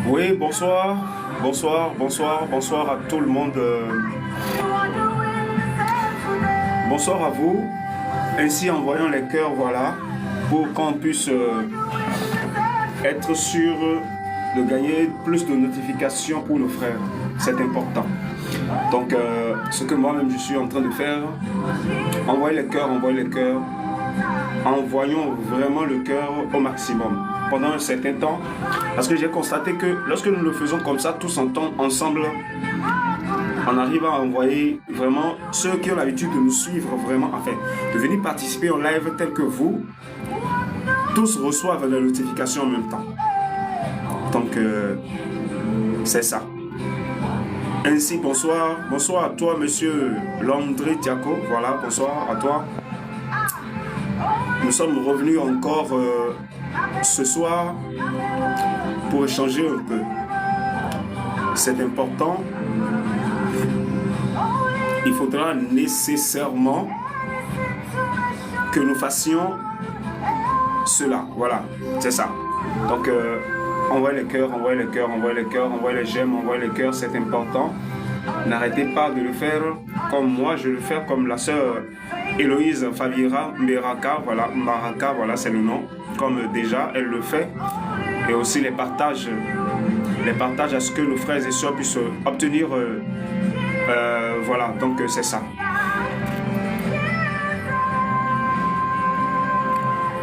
Oui, bonsoir, bonsoir à tout le monde. Bonsoir à vous. Ainsi, envoyons les cœurs, voilà, pour qu'on puisse être sûr de gagner plus de notifications pour nos frères. C'est important. Donc, ce que moi-même je suis en train de faire, envoyez les cœurs, envoyons vraiment le cœur au maximum pendant un certain temps, parce que j'ai constaté que lorsque nous le faisons comme ça, tous ensemble, on arrive à envoyer vraiment ceux qui ont l'habitude de nous suivre vraiment, enfin, de venir participer au live tel que vous, tous reçoivent les notifications en même temps. Donc, c'est ça. Ainsi, bonsoir à toi, monsieur Landry Diaco, voilà, bonsoir à toi. Nous sommes revenus encore ce soir pour échanger un peu. C'est important. Il faudra nécessairement que nous fassions cela. Voilà, c'est ça. Donc, envoyez les cœurs, envoyez les j'aime, envoyez les cœurs, c'est important. N'arrêtez pas de le faire comme moi, je le fais, comme la sœur Héloïse Favira Mbaraka, voilà, c'est le nom. Comme déjà, elle le fait. Et aussi les partages à ce que nos frères et sœurs puissent obtenir. Voilà, donc c'est ça.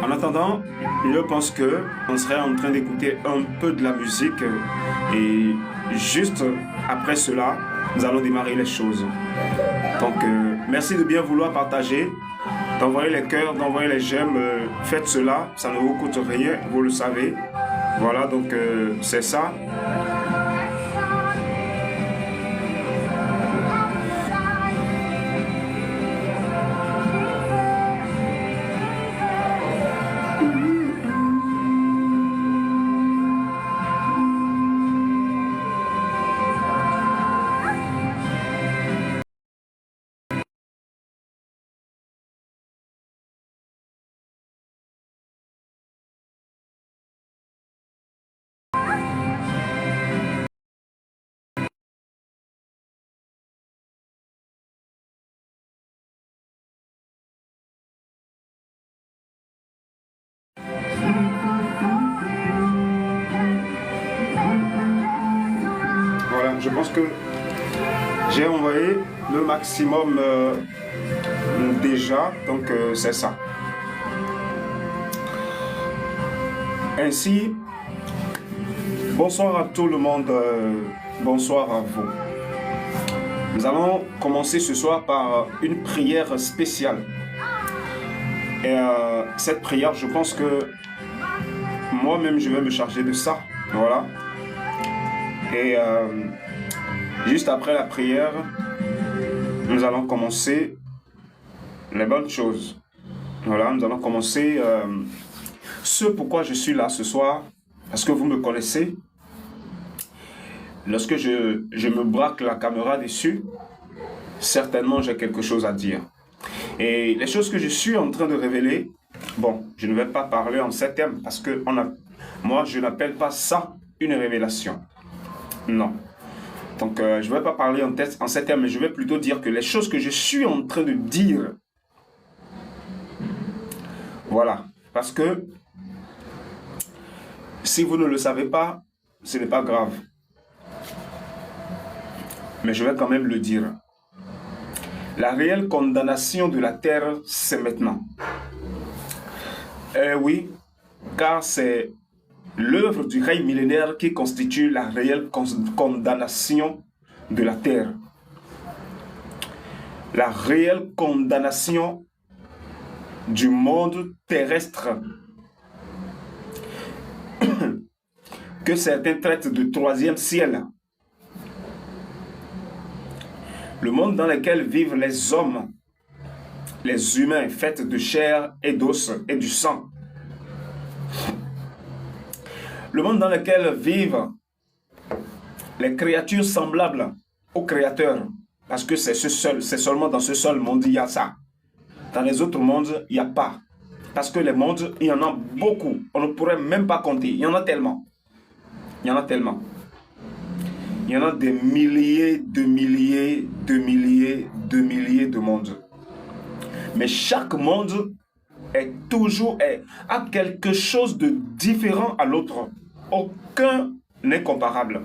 En attendant, je pense que on serait en train d'écouter un peu de la musique et juste après cela, nous allons démarrer les choses. Donc, merci de bien vouloir partager, d'envoyer les cœurs, d'envoyer les j'aime. Faites cela, ça ne vous coûte rien, vous le savez. Voilà, donc c'est ça. Voilà, je pense que j'ai envoyé le maximum déjà, donc c'est ça. Ainsi, bonsoir à tout le monde, bonsoir à vous. Nous allons commencer ce soir par une prière spéciale. Et cette prière, je pense que moi-même, je vais me charger de ça. Voilà. Et juste après la prière, nous allons commencer les bonnes choses. Voilà, nous allons commencer ce pourquoi je suis là ce soir, parce que vous me connaissez. Lorsque je me braque la caméra dessus, certainement j'ai quelque chose à dire. Et les choses que je suis en train de révéler, bon, je ne vais pas parler en ces termes, parce que moi, je n'appelle pas ça une révélation. Non. Donc, je ne vais pas parler en ces termes, mais je vais plutôt dire que les choses que je suis en train de dire, voilà. Parce que si vous ne le savez pas, ce n'est pas grave. Mais je vais quand même le dire. La réelle condamnation de la terre, c'est maintenant. Oui, car c'est l'œuvre du règne millénaire qui constitue la réelle condamnation de la terre. La réelle condamnation du monde terrestre que certains traitent de troisième ciel. Le monde dans lequel vivent les hommes, les humains faits de chair et d'os et du sang. Le monde dans lequel vivent les créatures semblables au Créateur. Parce que c'est seulement dans ce seul monde il y a ça. Dans les autres mondes, il n'y a pas. Parce que les mondes, il y en a beaucoup. On ne pourrait même pas compter. Il y en a tellement. Il y en a tellement. Il y en a des milliers de milliers de milliers de milliers de mondes. Mais chaque monde a quelque chose de différent à l'autre. Aucun n'est comparable.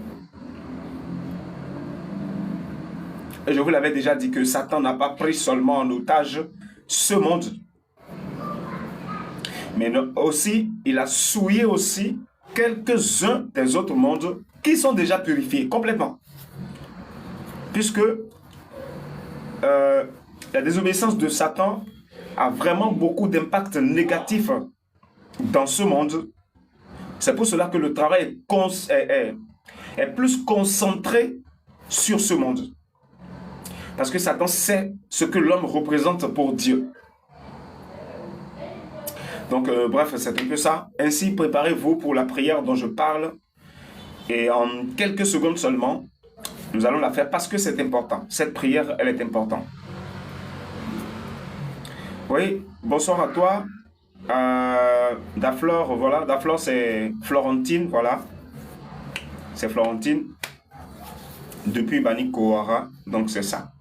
Et je vous l'avais déjà dit que Satan n'a pas pris seulement en otage ce monde, mais aussi, il a souillé aussi quelques-uns des autres mondes qui sont déjà purifiés complètement. Puisque la désobéissance de Satan a vraiment beaucoup d'impact négatif dans ce monde. C'est pour cela que le travail est plus concentré sur ce monde. Parce que Satan sait ce que l'homme représente pour Dieu. Donc, bref, c'est un peu ça. Ainsi, préparez-vous pour la prière dont je parle. Et en quelques secondes seulement, nous allons la faire parce que c'est important. Cette prière, elle est importante. Oui, bonsoir à toi. Daflor, voilà. Daflor, c'est Florentine, voilà. C'est Florentine. Depuis Bani Kohara, donc c'est ça.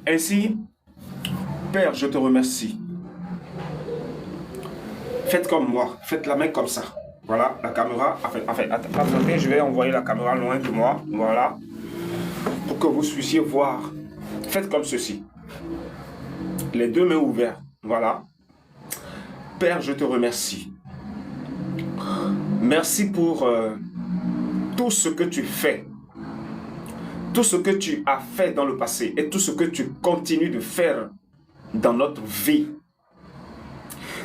Ainsi, Père, je te remercie. Faites comme moi, faites la main comme ça. Voilà, la caméra. Attendez, je vais envoyer la caméra loin de moi. Voilà. Pour que vous puissiez voir. Faites comme ceci. Les deux mains ouvertes. Voilà. Père, je te remercie. Merci pour tout ce que tu fais. Tout ce que tu as fait dans le passé et tout ce que tu continues de faire dans notre vie.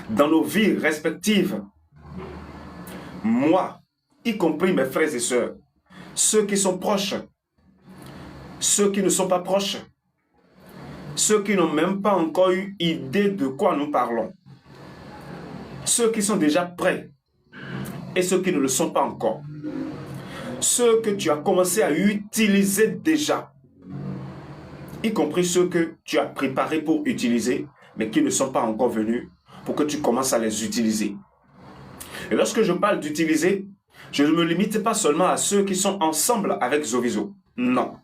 Dans nos vies respectives. Moi, y compris mes frères et sœurs, ceux qui sont proches, ceux qui ne sont pas proches, ceux qui n'ont même pas encore eu idée de quoi nous parlons, ceux qui sont déjà prêts et ceux qui ne le sont pas encore, ceux que tu as commencé à utiliser déjà, y compris ceux que tu as préparés pour utiliser, mais qui ne sont pas encore venus pour que tu commences à les utiliser. Et lorsque je parle d'utiliser, je ne me limite pas seulement à ceux qui sont ensemble avec Zoviso. Non.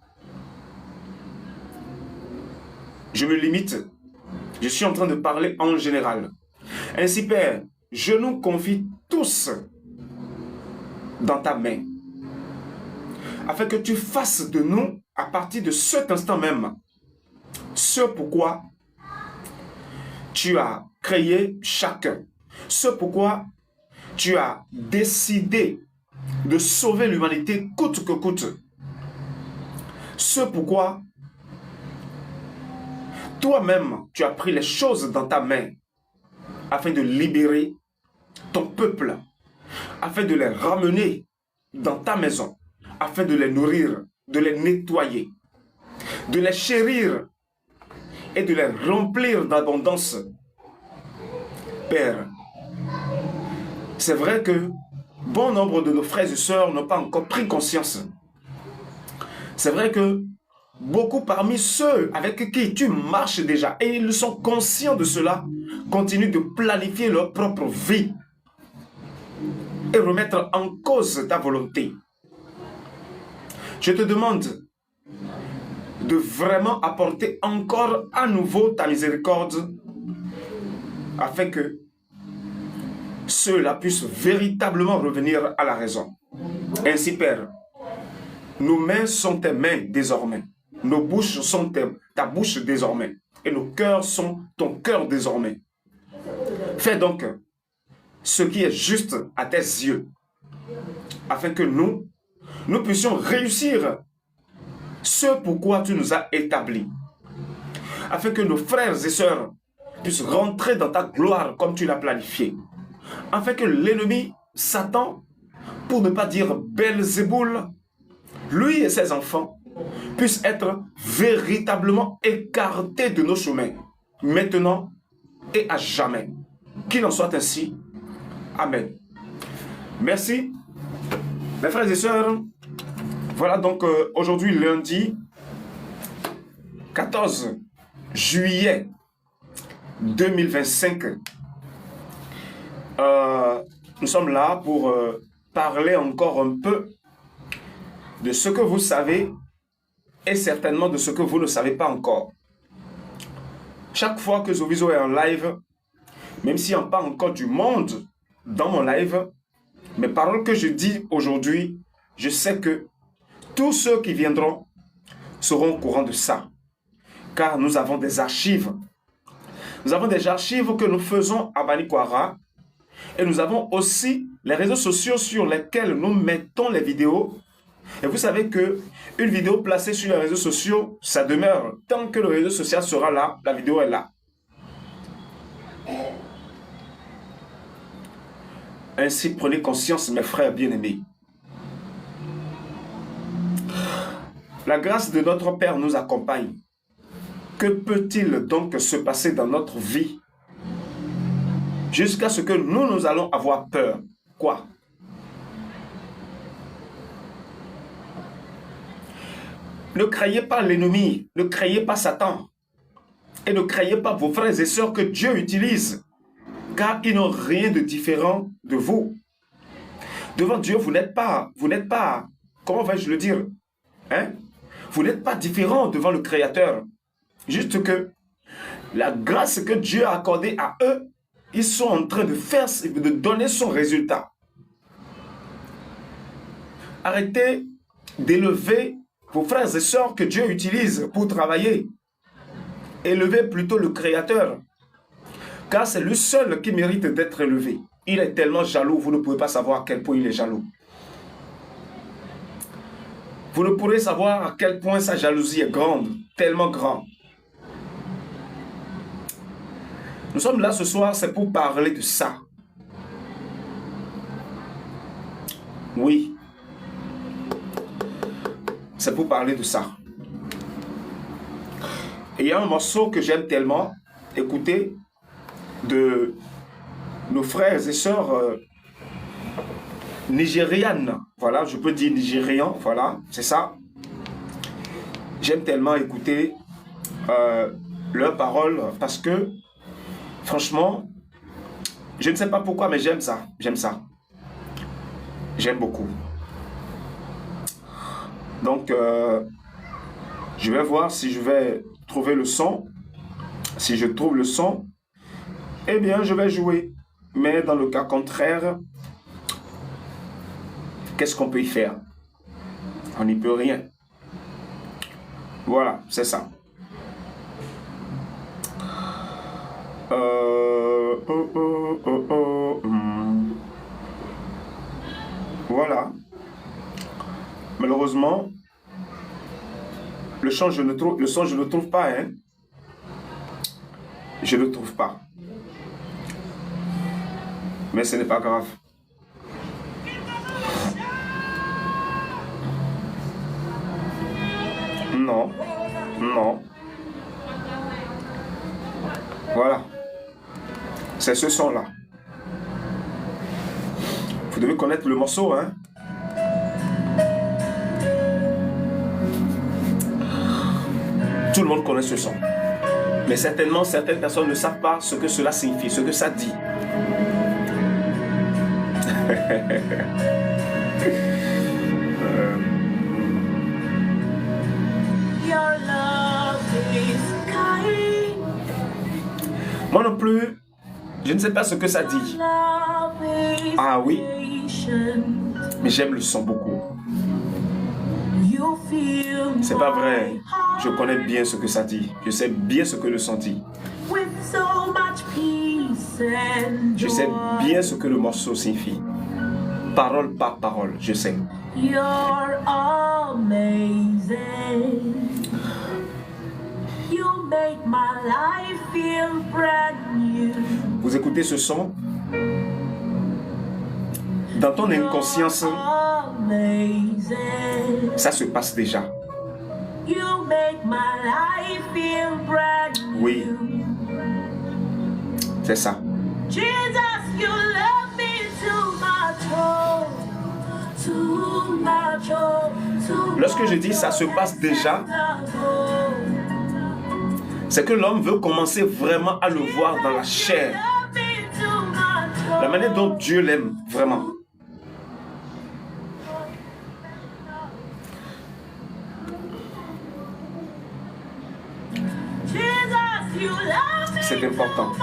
Je me limite. Je suis en train de parler en général. Ainsi, Père, je nous confie tous dans ta main, afin que tu fasses de nous, à partir de cet instant même, ce pourquoi tu as créé chacun, ce pourquoi tu as décidé de sauver l'humanité coûte que coûte, ce pourquoi toi-même tu as pris les choses dans ta main afin de libérer ton peuple, afin de les ramener dans ta maison, afin de les nourrir, de les nettoyer, de les chérir et de les remplir d'abondance. Père, c'est vrai que bon nombre de nos frères et sœurs n'ont pas encore pris conscience. C'est vrai que beaucoup parmi ceux avec qui tu marches déjà, et ils sont conscients de cela, continuent de planifier leur propre vie et remettre en cause ta volonté. Je te demande de vraiment apporter encore à nouveau ta miséricorde afin que ceux-là puissent véritablement revenir à la raison. Ainsi, Père, nos mains sont tes mains désormais. Nos bouches sont ta bouche désormais. Et nos cœurs sont ton cœur désormais. Fais donc ce qui est juste à tes yeux, afin que nous puissions réussir ce pourquoi tu nous as établis, afin que nos frères et sœurs puissent rentrer dans ta gloire comme tu l'as planifié, afin que l'ennemi, Satan, pour ne pas dire Belzéboul, lui et ses enfants, puissent être véritablement écartés de nos chemins, maintenant et à jamais. Qu'il en soit ainsi. Amen. Merci. Mes frères et sœurs, voilà donc aujourd'hui lundi 14 juillet 2025. Nous sommes là pour parler encore un peu de ce que vous savez et certainement de ce que vous ne savez pas encore. Chaque fois que Zoviso est en live, même s'il n'y a pas encore du monde dans mon live, mes paroles que je dis aujourd'hui, je sais que tous ceux qui viendront seront au courant de ça. Car nous avons des archives. Nous avons des archives que nous faisons à Banikwara. Et nous avons aussi les réseaux sociaux sur lesquels nous mettons les vidéos. Et vous savez qu'une vidéo placée sur les réseaux sociaux, ça demeure. Tant que le réseau social sera là, la vidéo est là. Ainsi, prenez conscience, mes frères bien-aimés. La grâce de notre Père nous accompagne. Que peut-il donc se passer dans notre vie jusqu'à ce que nous allons avoir peur? Quoi? Ne craignez pas l'ennemi, ne craignez pas Satan. Et ne craignez pas vos frères et sœurs que Dieu utilise, car ils n'ont rien de différent de vous. Devant Dieu, vous n'êtes pas, comment vais-je le dire? Vous n'êtes pas différent devant le Créateur. Juste que la grâce que Dieu a accordée à eux, ils sont en train de donner son résultat. Arrêtez d'élever vos frères et sœurs que Dieu utilise pour travailler. Élevez plutôt le Créateur. Car c'est lui seul qui mérite d'être élevé. Il est tellement jaloux, vous ne pouvez pas savoir à quel point il est jaloux. Vous ne pourrez savoir à quel point sa jalousie est grande, tellement grande. Nous sommes là ce soir, c'est pour parler de ça. Oui. C'est pour parler de ça. Et il y a un morceau que j'aime tellement écouter de nos frères et sœurs nigérianes. Voilà, je peux dire nigérians, voilà, c'est ça. J'aime tellement écouter leurs paroles parce que, franchement, je ne sais pas pourquoi, mais j'aime ça. J'aime ça. J'aime beaucoup. Donc, je vais voir si je vais trouver le son. Si je trouve le son, eh bien, je vais jouer. Mais dans le cas contraire, qu'est-ce qu'on peut y faire? On n'y peut rien. Voilà, c'est ça. Voilà. Malheureusement, le son, je ne trouve pas. Hein? Je ne le trouve pas. Mais ce n'est pas grave. Non. Non. Voilà. C'est ce son-là. Vous devez connaître le morceau, hein? Tout le monde connaît ce son. Mais certainement, certaines personnes ne savent pas ce que cela signifie, ce que ça dit. Moi non plus, je ne sais pas ce que ça dit. Ah oui, mais j'aime le son beaucoup. C'est pas vrai. Je connais bien ce que ça dit. Je sais bien ce que le son dit. Je sais bien ce que le morceau signifie. Parole par parole, je sais. You're amazing. You make my life feel brand new. Vous écoutez ce son? Dans ton inconscience, ça se passe déjà. Oui, c'est ça. Lorsque je dis ça se passe déjà, c'est que l'homme veut commencer vraiment à le voir dans la chair. La manière dont Dieu l'aime, vraiment. c'est important.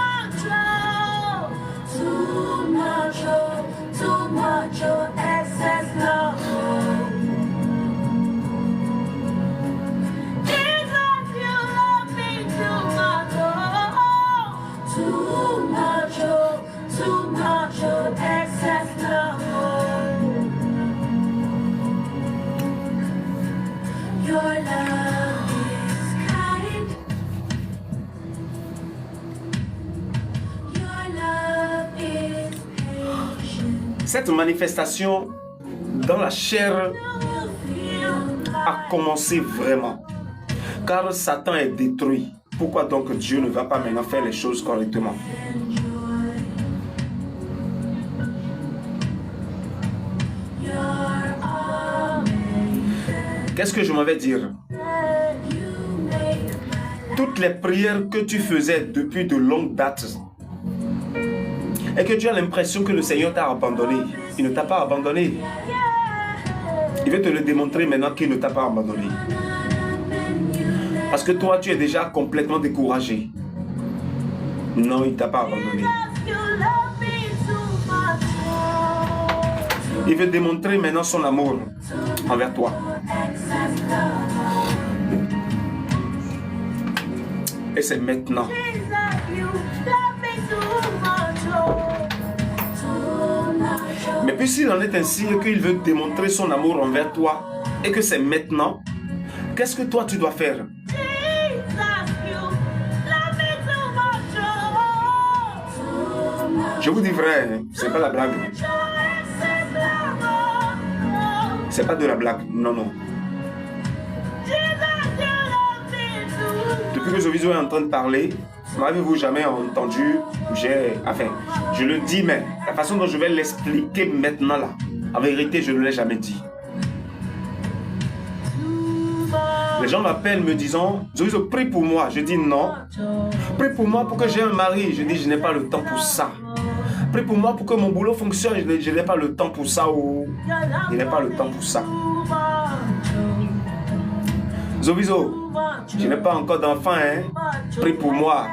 Cette manifestation dans la chair a commencé vraiment, car Satan est détruit. Pourquoi donc Dieu ne va pas maintenant faire les choses correctement? Qu'est-ce que je m'en vais dire? Toutes les prières que tu faisais depuis de longues dates et que tu as l'impression que le Seigneur t'a abandonné, il ne t'a pas abandonné. Il veut te le démontrer maintenant qu'il ne t'a pas abandonné. Parce que toi, tu es déjà complètement découragé. Non, il ne t'a pas abandonné. Il veut démontrer maintenant son amour envers toi. Et c'est maintenant. Mais puisqu'il en est ainsi et qu'il veut démontrer son amour envers toi et que c'est maintenant, qu'est-ce que toi tu dois faire? Je vous dis vrai, hein, c'est pas la blague. C'est pas de la blague, non, non. Depuis que Zoviso est en train de parler, n'avez-vous jamais entendu, je le dis, mais la façon dont je vais l'expliquer maintenant là, en vérité, je ne l'ai jamais dit. Les gens m'appellent me disant, Zoviso, prie pour moi. Je dis non. Prie pour moi pour que j'ai un mari. Je dis, je n'ai pas le temps pour ça. Prie pour moi pour que mon boulot fonctionne. Je n'ai pas le temps pour ça. Ou je n'ai pas le temps pour ça. Zoviso, je n'ai pas encore d'enfant, hein. Prie pour moi.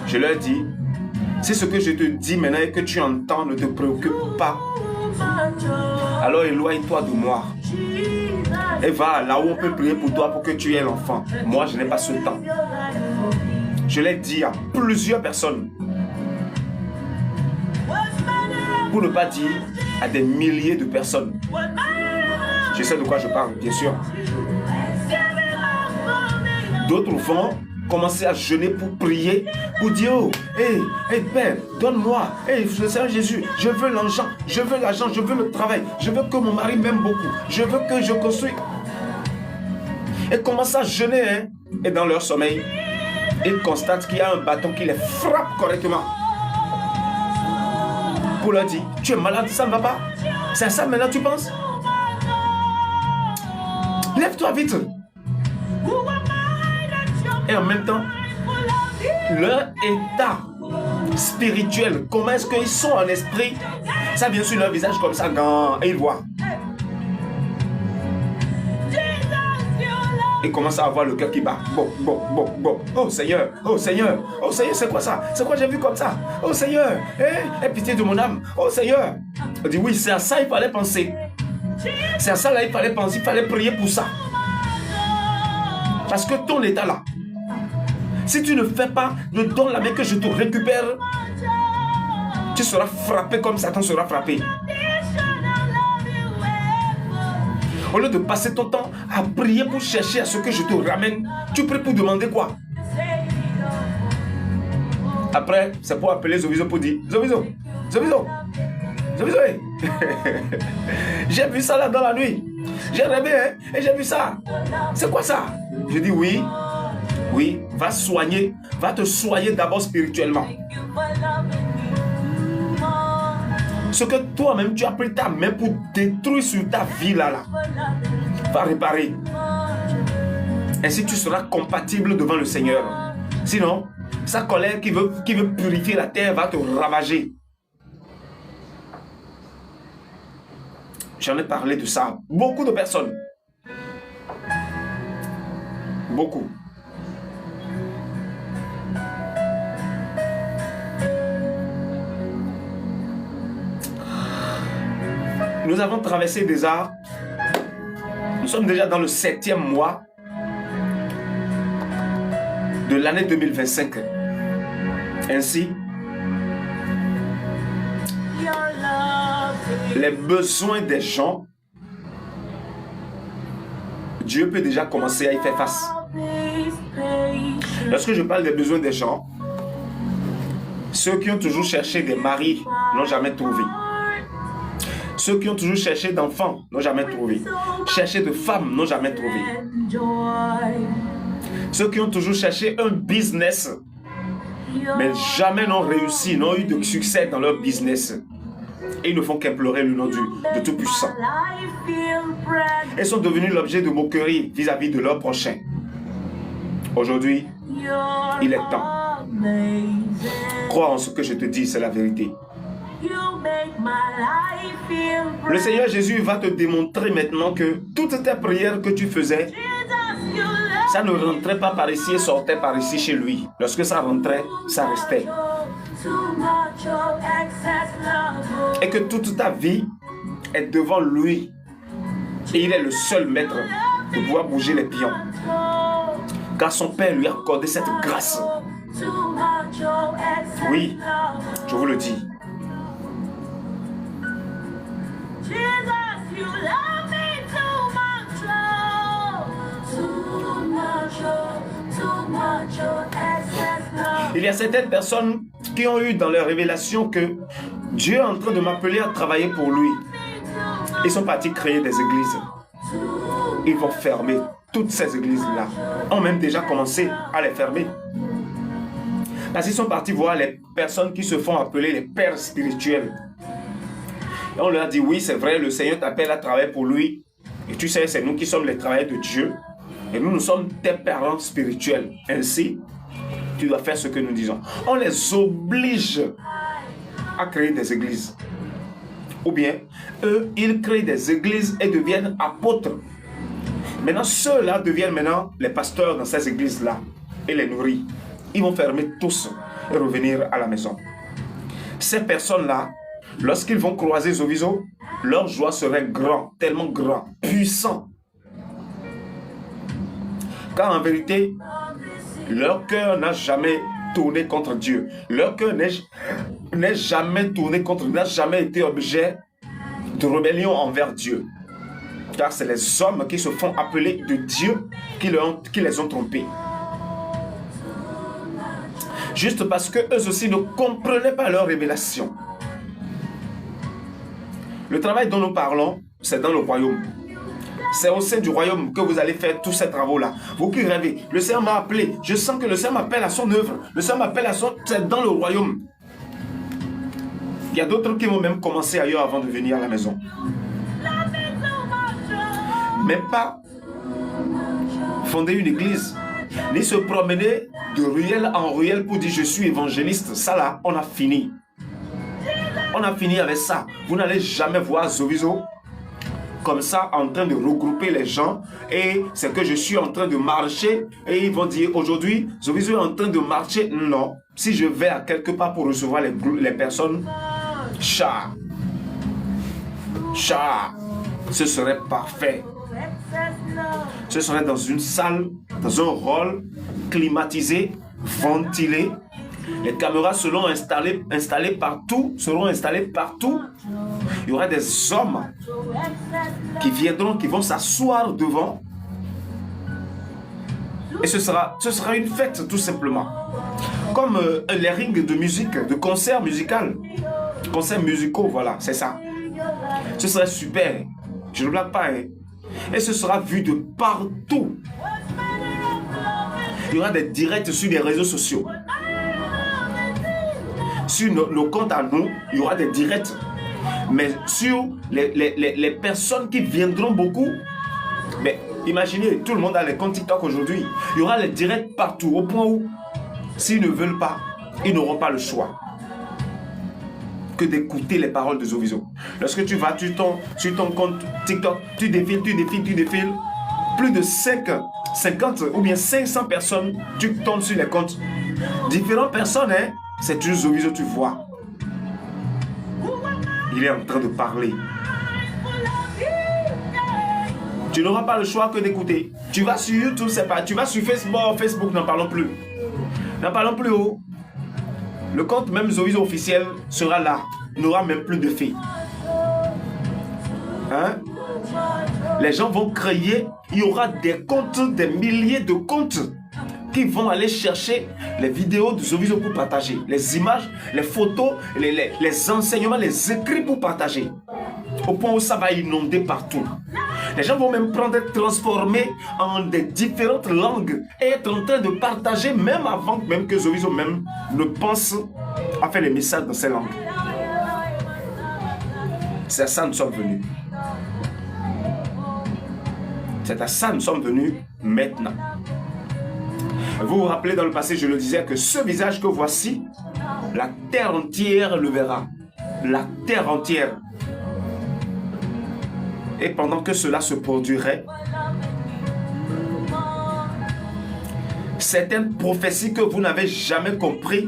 Je leur dis, c'est ce que je te dis maintenant et que tu entends, ne te préoccupe pas. Alors éloigne-toi de moi. Et va là où on peut prier pour toi pour que tu aies l'enfant. Moi, je n'ai pas ce temps. Je l'ai dit à plusieurs personnes. Pour ne pas dire à des milliers de personnes. Je sais de quoi je parle, bien sûr. D'autres vont commencer à jeûner pour prier, pour dire, oh, hey, Père, donne-moi, hey, Seigneur Jésus, je veux l'argent, je veux le travail, je veux que mon mari m'aime beaucoup, je veux que je construise. Et commencent à jeûner, hein, et dans leur sommeil, ils constatent qu'il y a un bâton qui les frappe correctement. Pour leur dire, tu es malade, ça ne va pas. C'est à ça maintenant tu penses? Lève-toi vite. Et en même temps, leur état spirituel, comment est-ce qu'ils sont en esprit, ça vient sur leur visage comme ça, et ils voient. Ils commencent à avoir le cœur qui bat. Bon. Oh Seigneur, c'est quoi ça? C'est quoi j'ai vu comme ça? Oh Seigneur, aie pitié de mon âme. Oh Seigneur. On dit oui, c'est à ça il fallait penser. C'est à ça là il fallait penser, il fallait prier pour ça. Parce que ton état là, si tu ne fais pas le don la main que je te récupère, tu seras frappé comme Satan sera frappé. Au lieu de passer ton temps à prier pour chercher à ce que je te ramène, tu pries pour demander quoi? Après, c'est pour appeler Zoviso pour dire, Zoviso, j'ai vu ça là dans la nuit. J'ai rêvé, hein, et j'ai vu ça. C'est quoi ça? Je dis oui, va te soigner d'abord spirituellement. Ce que toi-même tu as pris ta main pour détruire sur ta vie là, va réparer. Ainsi tu seras compatible devant le Seigneur. Sinon, sa colère qui veut purifier la terre va te ravager. J'en ai parlé de ça. Beaucoup de personnes. Beaucoup. Nous avons traversé déjà, nous sommes déjà dans le 7e mois de l'année 2025. Ainsi, les besoins des gens, Dieu peut déjà commencer à y faire face. Lorsque je parle des besoins des gens, ceux qui ont toujours cherché des maris n'ont jamais trouvé. Ceux qui ont toujours cherché d'enfants n'ont jamais trouvé. Cherché de femmes n'ont jamais trouvé. Ceux qui ont toujours cherché un business, mais jamais n'ont réussi, n'ont eu de succès dans leur business. Et ils ne font qu'implorer le nom de Tout-Puissant. Ils sont devenus l'objet de moquerie vis-à-vis de leur prochain. Aujourd'hui, il est temps. Crois en ce que je te dis, c'est la vérité. Le Seigneur Jésus va te démontrer maintenant que toutes tes prières que tu faisais, ça ne rentrait pas par ici et sortait par ici chez lui. Lorsque ça rentrait, ça restait. Et que toute ta vie est devant lui. Et il est le seul maître de pouvoir bouger les pions. Car son Père lui a accordé cette grâce. Oui, je vous le dis. Il y a certaines personnes qui ont eu dans leur révélation que Dieu est en train de m'appeler à travailler pour lui. Ils sont partis créer des églises. Ils vont fermer toutes ces églises-là. Ont même déjà commencé à les fermer. Parce qu'ils sont partis voir les personnes qui se font appeler les pères spirituels. Et on leur a dit, oui, c'est vrai, le Seigneur t'appelle à travailler pour lui. Et tu sais, c'est nous qui sommes les travailleurs de Dieu. Et nous sommes tes parents spirituels. Ainsi, tu dois faire ce que nous disons. On les oblige à créer des églises. Ou bien, eux, ils créent des églises et deviennent apôtres. Maintenant, ceux-là deviennent maintenant les pasteurs dans ces églises-là et les nourrissent. Ils vont fermer tous et revenir à la maison. Ces personnes-là, lorsqu'ils vont croiser Zoviso, leur joie serait grand, tellement grand, puissant. Car en vérité, leur cœur n'a jamais tourné contre Dieu. Leur cœur n'est jamais tourné contre Dieu, n'a jamais été objet de rébellion envers Dieu. Car c'est les hommes qui se font appeler de Dieu qui les ont trompés. Juste parce qu'eux aussi ne comprenaient pas leur révélation. Le travail dont nous parlons, c'est dans le royaume. C'est au sein du royaume que vous allez faire tous ces travaux-là. Vous qui rêvez, le Seigneur m'a appelé. Je sens que le Seigneur m'appelle à son œuvre. Le Seigneur m'appelle à son... C'est dans le royaume. Il y a d'autres qui vont même commencer ailleurs avant de venir à la maison. Mais pas fonder une église, ni se promener de ruelle en ruelle pour dire je suis évangéliste. Ça là, on a fini. On a fini avec ça. Vous n'allez jamais voir Zoviso comme ça en train de regrouper les gens et c'est que je suis en train de marcher et ils vont dire aujourd'hui Zoviso est en train de marcher. Non. Si je vais à quelque part pour recevoir les personnes, ce serait parfait. Ce serait dans une salle, dans un hall climatisé, ventilé. Les caméras seront installées partout, Il y aura des hommes qui viendront, qui vont s'asseoir devant. Et ce sera une fête tout simplement. Comme les rings de musique, de concerts musicaux, voilà, c'est ça. Ce serait super. Je ne blague pas, hein. Et ce sera vu de partout. Il y aura des directs sur les réseaux sociaux. Sur nos comptes à nous, il y aura des directs. Mais sur les personnes qui viendront beaucoup, mais imaginez, tout le monde a les comptes TikTok aujourd'hui. Il y aura les directs partout, au point où, s'ils ne veulent pas, ils n'auront pas le choix que d'écouter les paroles de Zoviso. Lorsque tu vas sur ton compte TikTok, tu défiles. Plus de 50 ou bien 500 personnes, tu tombes sur les comptes. Différentes personnes, hein, c'est toujours Zoviso, tu vois. Il est en train de parler. Tu n'auras pas le choix que d'écouter. Tu vas sur YouTube, c'est pas. Tu vas sur Facebook, n'en parlons plus. N'en parlons plus haut. Le compte même Zoviso officiel sera là. Il n'aura même plus de filles. Hein? Les gens vont créer, il y aura des comptes, des milliers de comptes qui vont aller chercher les vidéos de Zoviso pour partager, les images, les photos, les enseignements, les écrits pour partager. Au point où ça va inonder partout. Les gens vont même prendre, être transformés en des différentes langues et être en train de partager même avant même que Zoviso même ne pense à faire les messages dans ces langues. C'est à ça que nous sommes venus. C'est à ça que nous sommes venus maintenant. Vous vous rappelez dans le passé, je le disais, que ce visage que voici, la terre entière le verra. La terre entière. Et pendant que cela se produirait, certaines prophéties que vous n'avez jamais compris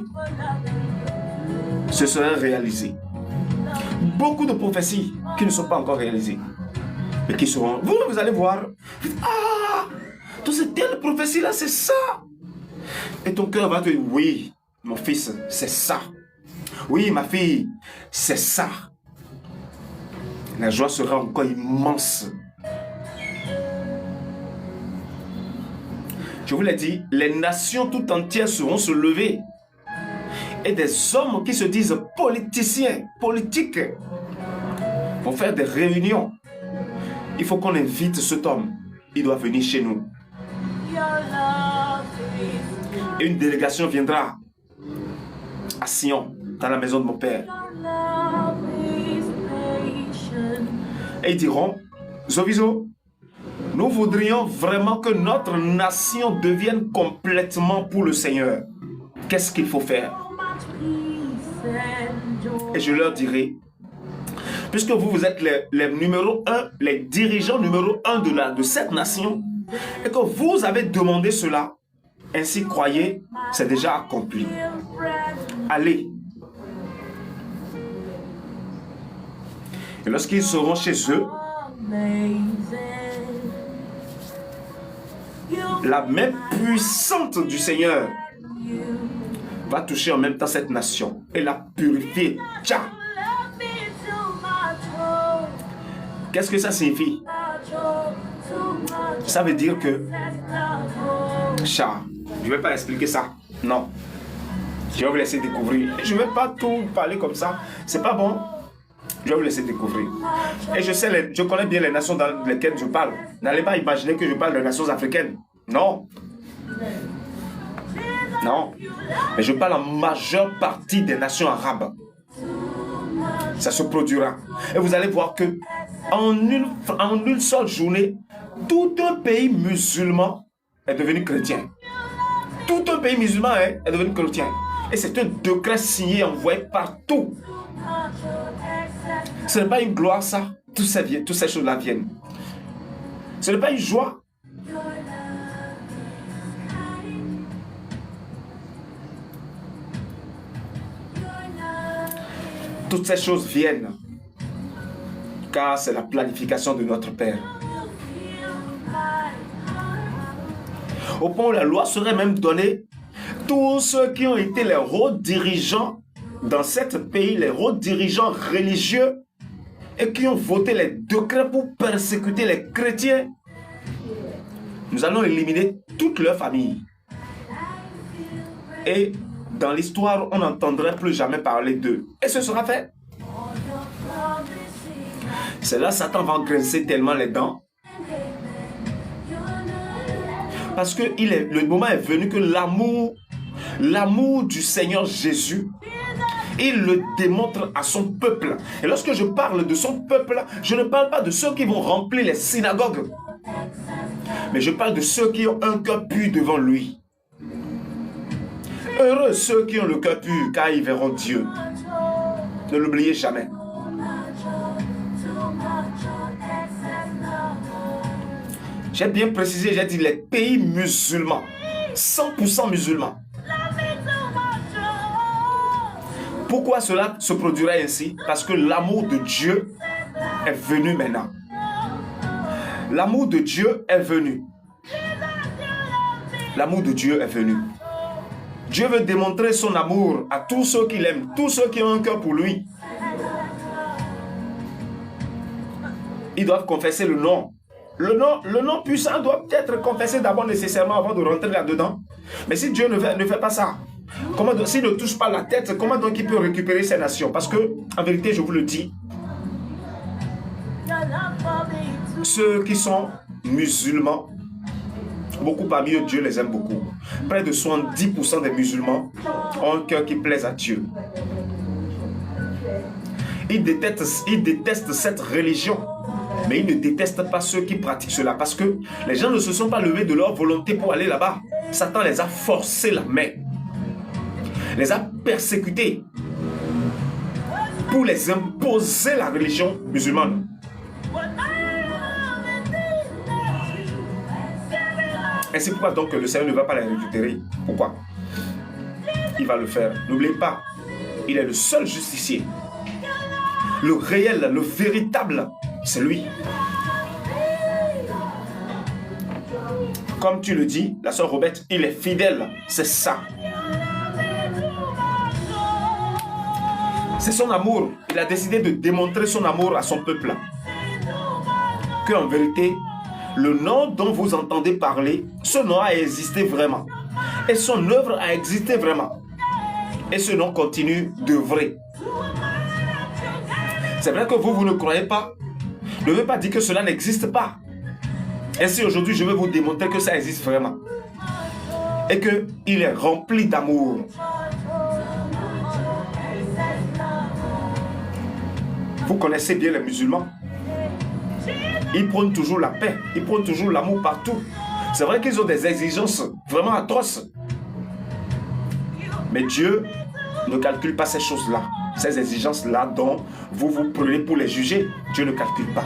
se seraient réalisées. Beaucoup de prophéties qui ne sont pas encore réalisées. Mais qui seront... Vous allez voir. Ah, toutes ces telles prophéties-là, c'est ça. Et ton cœur va te dire, oui, mon fils, c'est ça. Oui, ma fille, c'est ça. La joie sera encore immense. Je vous l'ai dit, les nations tout entières seront se lever. Et des hommes qui se disent politiciens, politiques, vont faire des réunions. Il faut qu'on invite cet homme. Il doit venir chez nous. Et une délégation viendra à Sion, dans la maison de mon père. Et ils diront, Zoviso, nous voudrions vraiment que notre nation devienne complètement pour le Seigneur. Qu'est-ce qu'il faut faire? Et je leur dirai, puisque vous êtes les numéros 1, les dirigeants numéro 1 de cette nation, et que vous avez demandé cela, ainsi croyez, c'est déjà accompli. Allez. Et lorsqu'ils seront chez eux, la main puissante du Seigneur va toucher en même temps cette nation et la purifier. Tcha! Qu'est-ce que ça signifie? Ça veut dire que... Tcha, je ne vais pas expliquer ça. Non. Je vais vous laisser découvrir. Je ne vais pas tout parler comme ça. C'est pas bon. Je vais vous laisser découvrir. Et je connais bien les nations dans lesquelles je parle. N'allez pas imaginer que je parle des nations africaines. Non. Non. Mais je parle en majeure partie des nations arabes. Ça se produira. Et vous allez voir que en une seule journée, tout un pays musulman est devenu chrétien. Tout un pays musulman est devenu chrétien. Et c'est un décret signé, envoyé partout. Ce n'est pas une gloire, ça. Toutes ces choses-là viennent. Ce n'est pas une joie. Toutes ces choses viennent. Car c'est la planification de notre Père. Au point où la loi serait même donnée, tous ceux qui ont été les hauts dirigeants dans ce pays, les hauts dirigeants religieux, et qui ont voté les décrets pour persécuter les chrétiens, nous allons éliminer toute leur famille. Et dans l'histoire, on n'entendrait plus jamais parler d'eux. Et ce sera fait. C'est là que Satan va grincer tellement les dents. Parce que le moment est venu que l'amour du Seigneur Jésus, il le démontre à son peuple. Et lorsque je parle de son peuple, je ne parle pas de ceux qui vont remplir les synagogues. Mais je parle de ceux qui ont un cœur pur devant lui. Heureux ceux qui ont le cœur pur, car ils verront Dieu. Ne l'oubliez jamais. J'ai bien précisé, j'ai dit les pays musulmans. 100% musulmans. Pourquoi cela se produirait ainsi? Parce que l'amour de Dieu est venu maintenant. L'amour de Dieu est venu. L'amour de Dieu est venu. Dieu veut démontrer son amour à tous ceux qui l'aiment, tous ceux qui ont un cœur pour lui. Ils doivent confesser le nom. Le nom puissant doit être confessé d'abord nécessairement avant de rentrer là-dedans. Mais si Dieu ne fait pas ça, s'il ne touche pas la tête, comment donc il peut récupérer ces nations? Parce que, en vérité, je vous le dis, ceux qui sont musulmans, beaucoup parmi eux, Dieu les aime beaucoup. Près de 70% des musulmans ont un cœur qui plaise à Dieu. Ils détestent cette religion, mais ils ne détestent pas ceux qui pratiquent cela, parce que les gens ne se sont pas levés de leur volonté pour aller là-bas. Satan les a forcés la main, les a persécutés pour les imposer la religion musulmane. Et c'est pourquoi donc le Seigneur ne va pas les récupérer. Pourquoi? Il va le faire. N'oubliez pas, il est le seul justicier. Le réel, le véritable, c'est lui. Comme tu le dis, la sœur Robette, il est fidèle. C'est ça. C'est son amour. Il a décidé de démontrer son amour à son peuple. Qu'en vérité, le nom dont vous entendez parler, ce nom a existé vraiment. Et son œuvre a existé vraiment. Et ce nom continue d'œuvrer. C'est vrai que vous ne croyez pas. Ne veut pas dire que cela n'existe pas. Ainsi, aujourd'hui, je vais vous démontrer que ça existe vraiment. Et qu'il est rempli d'amour. Vous connaissez bien les musulmans. Ils prônent toujours la paix. Ils prônent toujours l'amour partout. C'est vrai qu'ils ont des exigences vraiment atroces. Mais Dieu ne calcule pas ces choses-là. Ces exigences-là dont vous vous prenez pour les juger, Dieu ne calcule pas.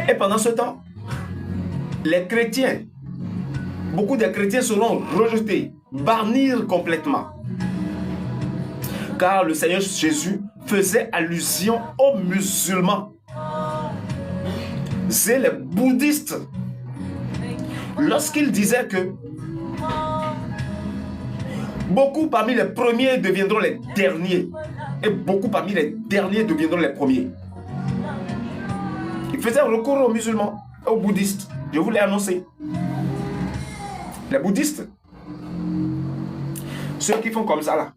Et pendant ce temps, les chrétiens, beaucoup de chrétiens seront rejetés, bannir complètement. Car le Seigneur Jésus faisait allusion aux musulmans. C'est les bouddhistes. Lorsqu'il disait que beaucoup parmi les premiers deviendront les derniers et beaucoup parmi les derniers deviendront les premiers. Il faisait recours aux musulmans et aux bouddhistes. Je vous l'ai annoncé. Les bouddhistes, ceux qui font comme ça là,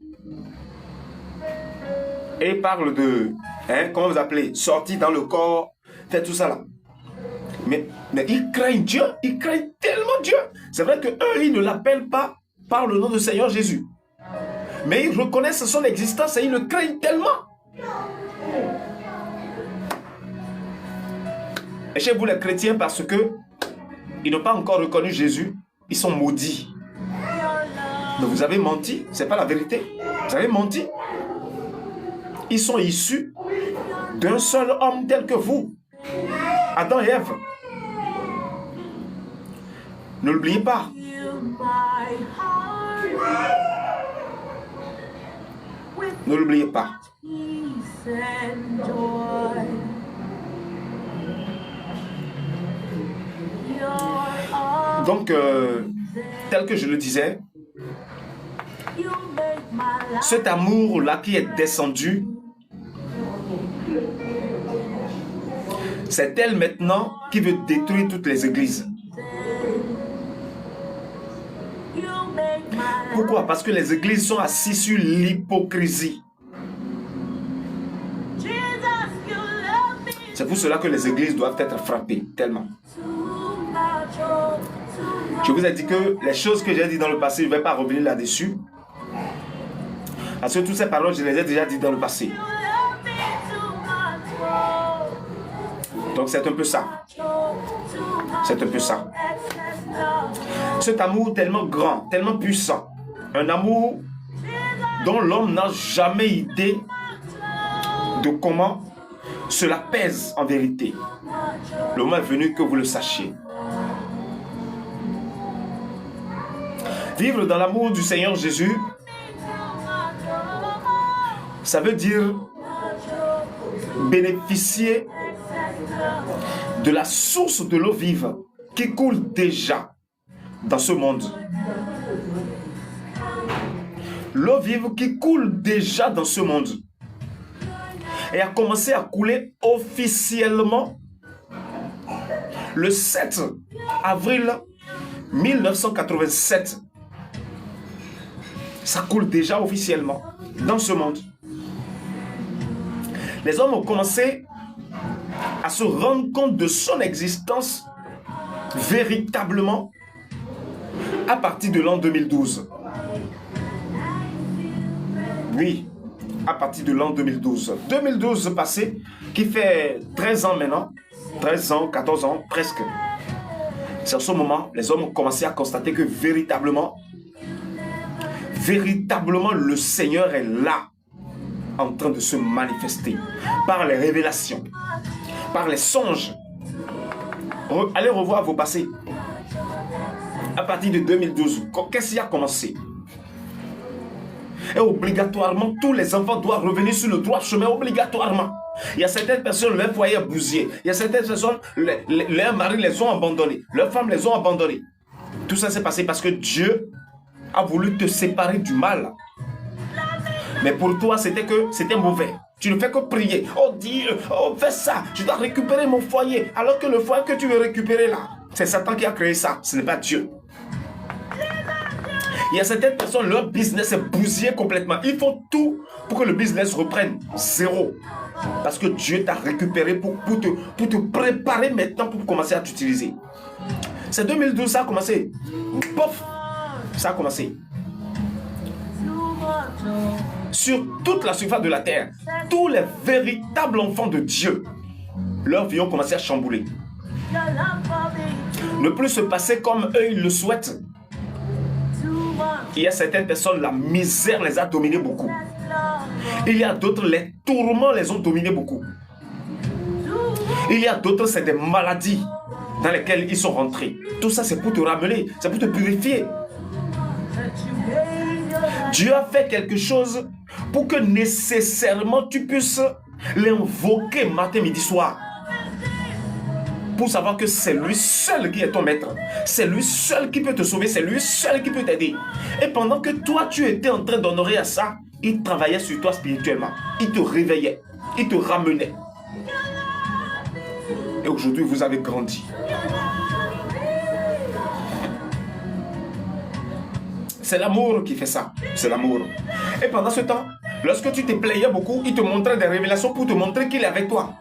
et parlent de, comment vous appelez, sortir dans le corps, faire tout ça là. Mais ils craignent Dieu, ils craignent tellement Dieu. C'est vrai qu'eux, ils ne l'appellent pas par le nom du Seigneur Jésus. Mais ils reconnaissent son existence et ils le craignent tellement. Et chez vous les chrétiens, parce que ils n'ont pas encore reconnu Jésus, ils sont maudits. Mais vous avez menti, c'est pas la vérité. Vous avez menti. Ils sont issus d'un seul homme tel que vous, Adam et Ève. Ne l'oubliez pas. Ne l'oubliez pas. Donc, tel que je le disais, cet amour-là qui est descendu, c'est elle maintenant qui veut détruire toutes les églises. Pourquoi? Parce que les églises sont assises sur l'hypocrisie. C'est pour cela que les églises doivent être frappées, tellement. Je vous ai dit que les choses que j'ai dit dans le passé, je ne vais pas revenir là-dessus. Parce que toutes ces paroles, je les ai déjà dites dans le passé. Donc c'est un peu ça. C'est un peu ça. Cet amour tellement grand, tellement puissant. Un amour dont l'homme n'a jamais idée de comment cela pèse en vérité. Le moment est venu que vous le sachiez. Vivre dans l'amour du Seigneur Jésus Ça veut dire bénéficier de la source de l'eau vive qui coule déjà dans ce monde. L'eau vive qui coule déjà dans ce monde et a commencé à couler officiellement le 7 avril 1987. Ça coule déjà officiellement dans ce monde. Les hommes ont commencé à se rendre compte de son existence véritablement à partir de l'an 2012. Oui, à partir de l'an 2012. 2012 passé, qui fait 13 ans maintenant, 13 ans, 14 ans, presque. C'est en ce moment, les hommes ont commencé à constater que véritablement, le Seigneur est là, en train de se manifester, par les révélations, par les songes. Allez revoir vos passés. À partir de 2012, qu'est-ce qui a commencé? Et obligatoirement, tous les enfants doivent revenir sur le droit chemin, obligatoirement. Il y a certaines personnes, leur foyer est bousillé. Il y a certaines personnes, leurs maris les ont abandonnés. Leurs femmes les ont abandonnés. Tout ça s'est passé parce que Dieu a voulu te séparer du mal. Mais pour toi, c'était mauvais. Tu ne fais que prier. Oh Dieu, oh fais ça. Je dois récupérer mon foyer. Alors que le foyer que tu veux récupérer là, c'est Satan qui a créé ça. Ce n'est pas Dieu. Il y a certaines personnes, leur business est bousillé complètement. Ils font tout pour que le business reprenne. Zéro. Parce que Dieu t'a récupéré pour te préparer maintenant pour commencer à t'utiliser. C'est 2012, ça a commencé. Pof, ça a commencé. Sur toute la surface de la terre, tous les véritables enfants de Dieu, leurs vies ont commencé à chambouler. Ne plus se passer comme eux ils le souhaitent. Il y a certaines personnes, la misère les a dominés beaucoup. Il y a d'autres, les tourments les ont dominés beaucoup. Il y a d'autres, c'est des maladies dans lesquelles ils sont rentrés. Tout ça, c'est pour te ramener, c'est pour te purifier. Dieu a fait quelque chose pour que nécessairement tu puisses l'invoquer matin, midi, soir. Pour savoir que c'est lui seul qui est ton maître. C'est lui seul qui peut te sauver. C'est lui seul qui peut t'aider. Et pendant que toi, tu étais en train d'honorer à ça, il travaillait sur toi spirituellement. Il te réveillait. Il te ramenait. Et aujourd'hui, vous avez grandi. C'est l'amour qui fait ça. C'est l'amour. Et pendant ce temps, lorsque tu te plaignais beaucoup, il te montrait des révélations pour te montrer qu'il est avec toi.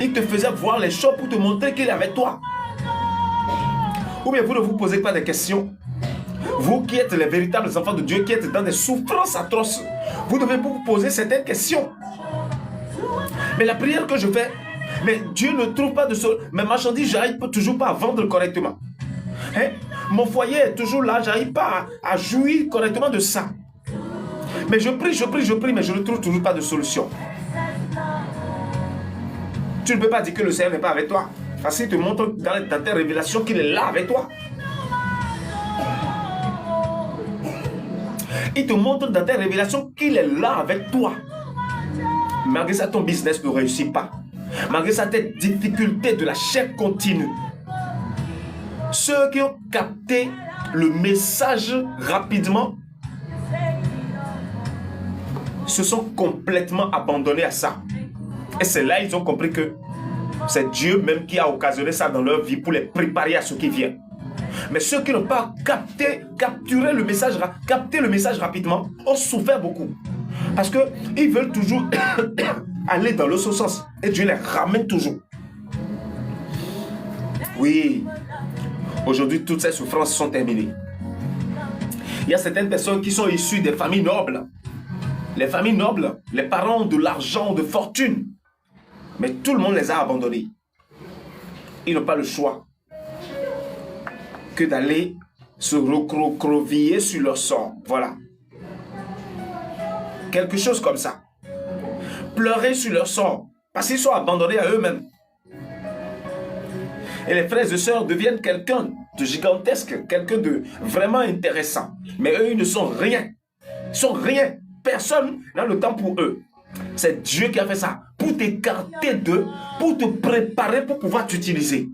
Il te faisait voir les choses pour te montrer qu'il est avec toi. Ou bien vous ne vous posez pas des questions. Vous qui êtes les véritables enfants de Dieu, qui êtes dans des souffrances atroces, vous devez vous poser certaines questions. Mais la prière que je fais, mais Dieu ne trouve pas de solution. Mes marchandises, j'arrive toujours pas à vendre correctement. Hein? Mon foyer est toujours là, j'arrive pas à jouir correctement de ça. Mais je prie, mais je ne trouve toujours pas de solution. Tu ne peux pas dire que le Seigneur n'est pas avec toi. Parce qu'il te montre dans tes révélations qu'il est là avec toi. Il te montre dans tes révélations qu'il est là avec toi. Malgré ça, ton business ne réussit pas. Malgré ça, tes difficultés de la chair continue. Ceux qui ont capté le message rapidement se sont complètement abandonnés à ça. Et c'est là qu'ils ont compris que c'est Dieu même qui a occasionné ça dans leur vie pour les préparer à ce qui vient. Mais ceux qui n'ont pas capté le message rapidement ont souffert beaucoup. Parce qu'ils veulent toujours aller dans l'autre sens. Et Dieu les ramène toujours. Oui. Aujourd'hui, toutes ces souffrances sont terminées. Il y a certaines personnes qui sont issues des familles nobles. Les familles nobles, les parents ont de l'argent, de fortune. Mais tout le monde les a abandonnés. Ils n'ont pas le choix que d'aller se recroqueviller sur leur sort. Voilà. Quelque chose comme ça. Pleurer sur leur sort. Parce qu'ils sont abandonnés à eux-mêmes. Et les frères et sœurs deviennent quelqu'un de gigantesque, quelqu'un de vraiment intéressant. Mais eux, ils ne sont rien. Ils sont rien. personne n'a le temps pour eux. C'est Dieu qui a fait ça pour t'écarter d'eux, pour te préparer pour pouvoir t'utiliser.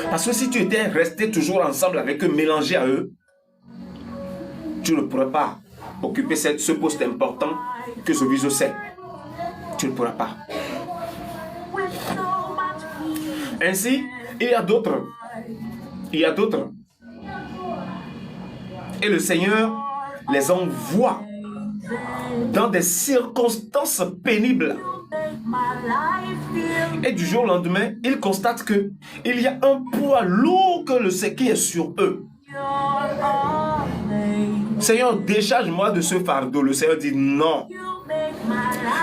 Parce que si tu étais resté toujours ensemble avec eux, mélangé à eux, tu ne pourrais pas occuper ce poste important que ce vice c'est. Tu ne pourras pas. Ainsi, il y a d'autres. Il y a d'autres. Et le Seigneur les envoie dans des circonstances pénibles. Et du jour au lendemain, ils constatent qu'il y a un poids lourd qui est sur eux. Seigneur, décharge-moi de ce fardeau. Le Seigneur dit non.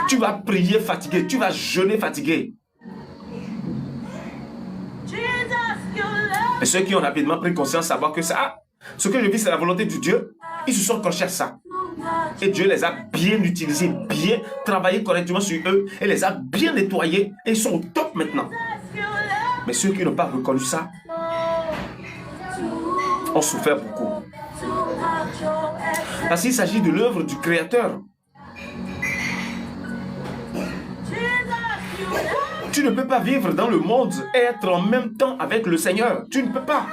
Tu vas prier fatigué, tu vas jeûner fatigué. Et ceux qui ont rapidement pris conscience, savoir que ça, ce que je vis, c'est la volonté de Dieu, ils se sont accrochés à ça. Et Dieu les a bien utilisés, bien travaillé correctement sur eux, et les a bien nettoyés, et ils sont au top maintenant. Mais ceux qui n'ont pas reconnu ça, ont souffert beaucoup. Parce qu'il s'agit de l'œuvre du Créateur. Tu ne peux pas vivre dans le monde et être en même temps avec le Seigneur. Tu ne peux pas.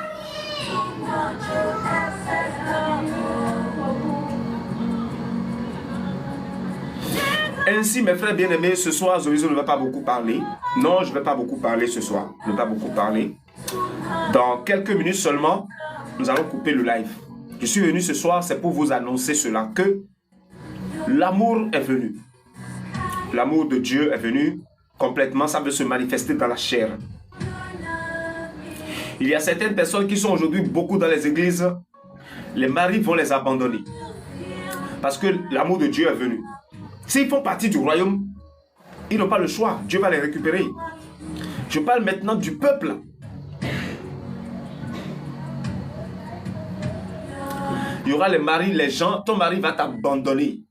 Ainsi, mes frères bien-aimés, ce soir, Zoïzo ne va pas beaucoup parler. Non, je ne vais pas beaucoup parler ce soir. Je ne vais pas beaucoup parler. Dans quelques minutes seulement, nous allons couper le live. Je suis venu ce soir, c'est pour vous annoncer cela, que l'amour est venu. L'amour de Dieu est venu complètement, ça veut se manifester dans la chair. Il y a certaines personnes qui sont aujourd'hui beaucoup dans les églises, les maris vont les abandonner. Parce que l'amour de Dieu est venu. S'ils font partie du royaume, ils n'ont pas le choix. Dieu va les récupérer. Je parle maintenant du peuple. Il y aura les maris, les gens, ton mari va t'abandonner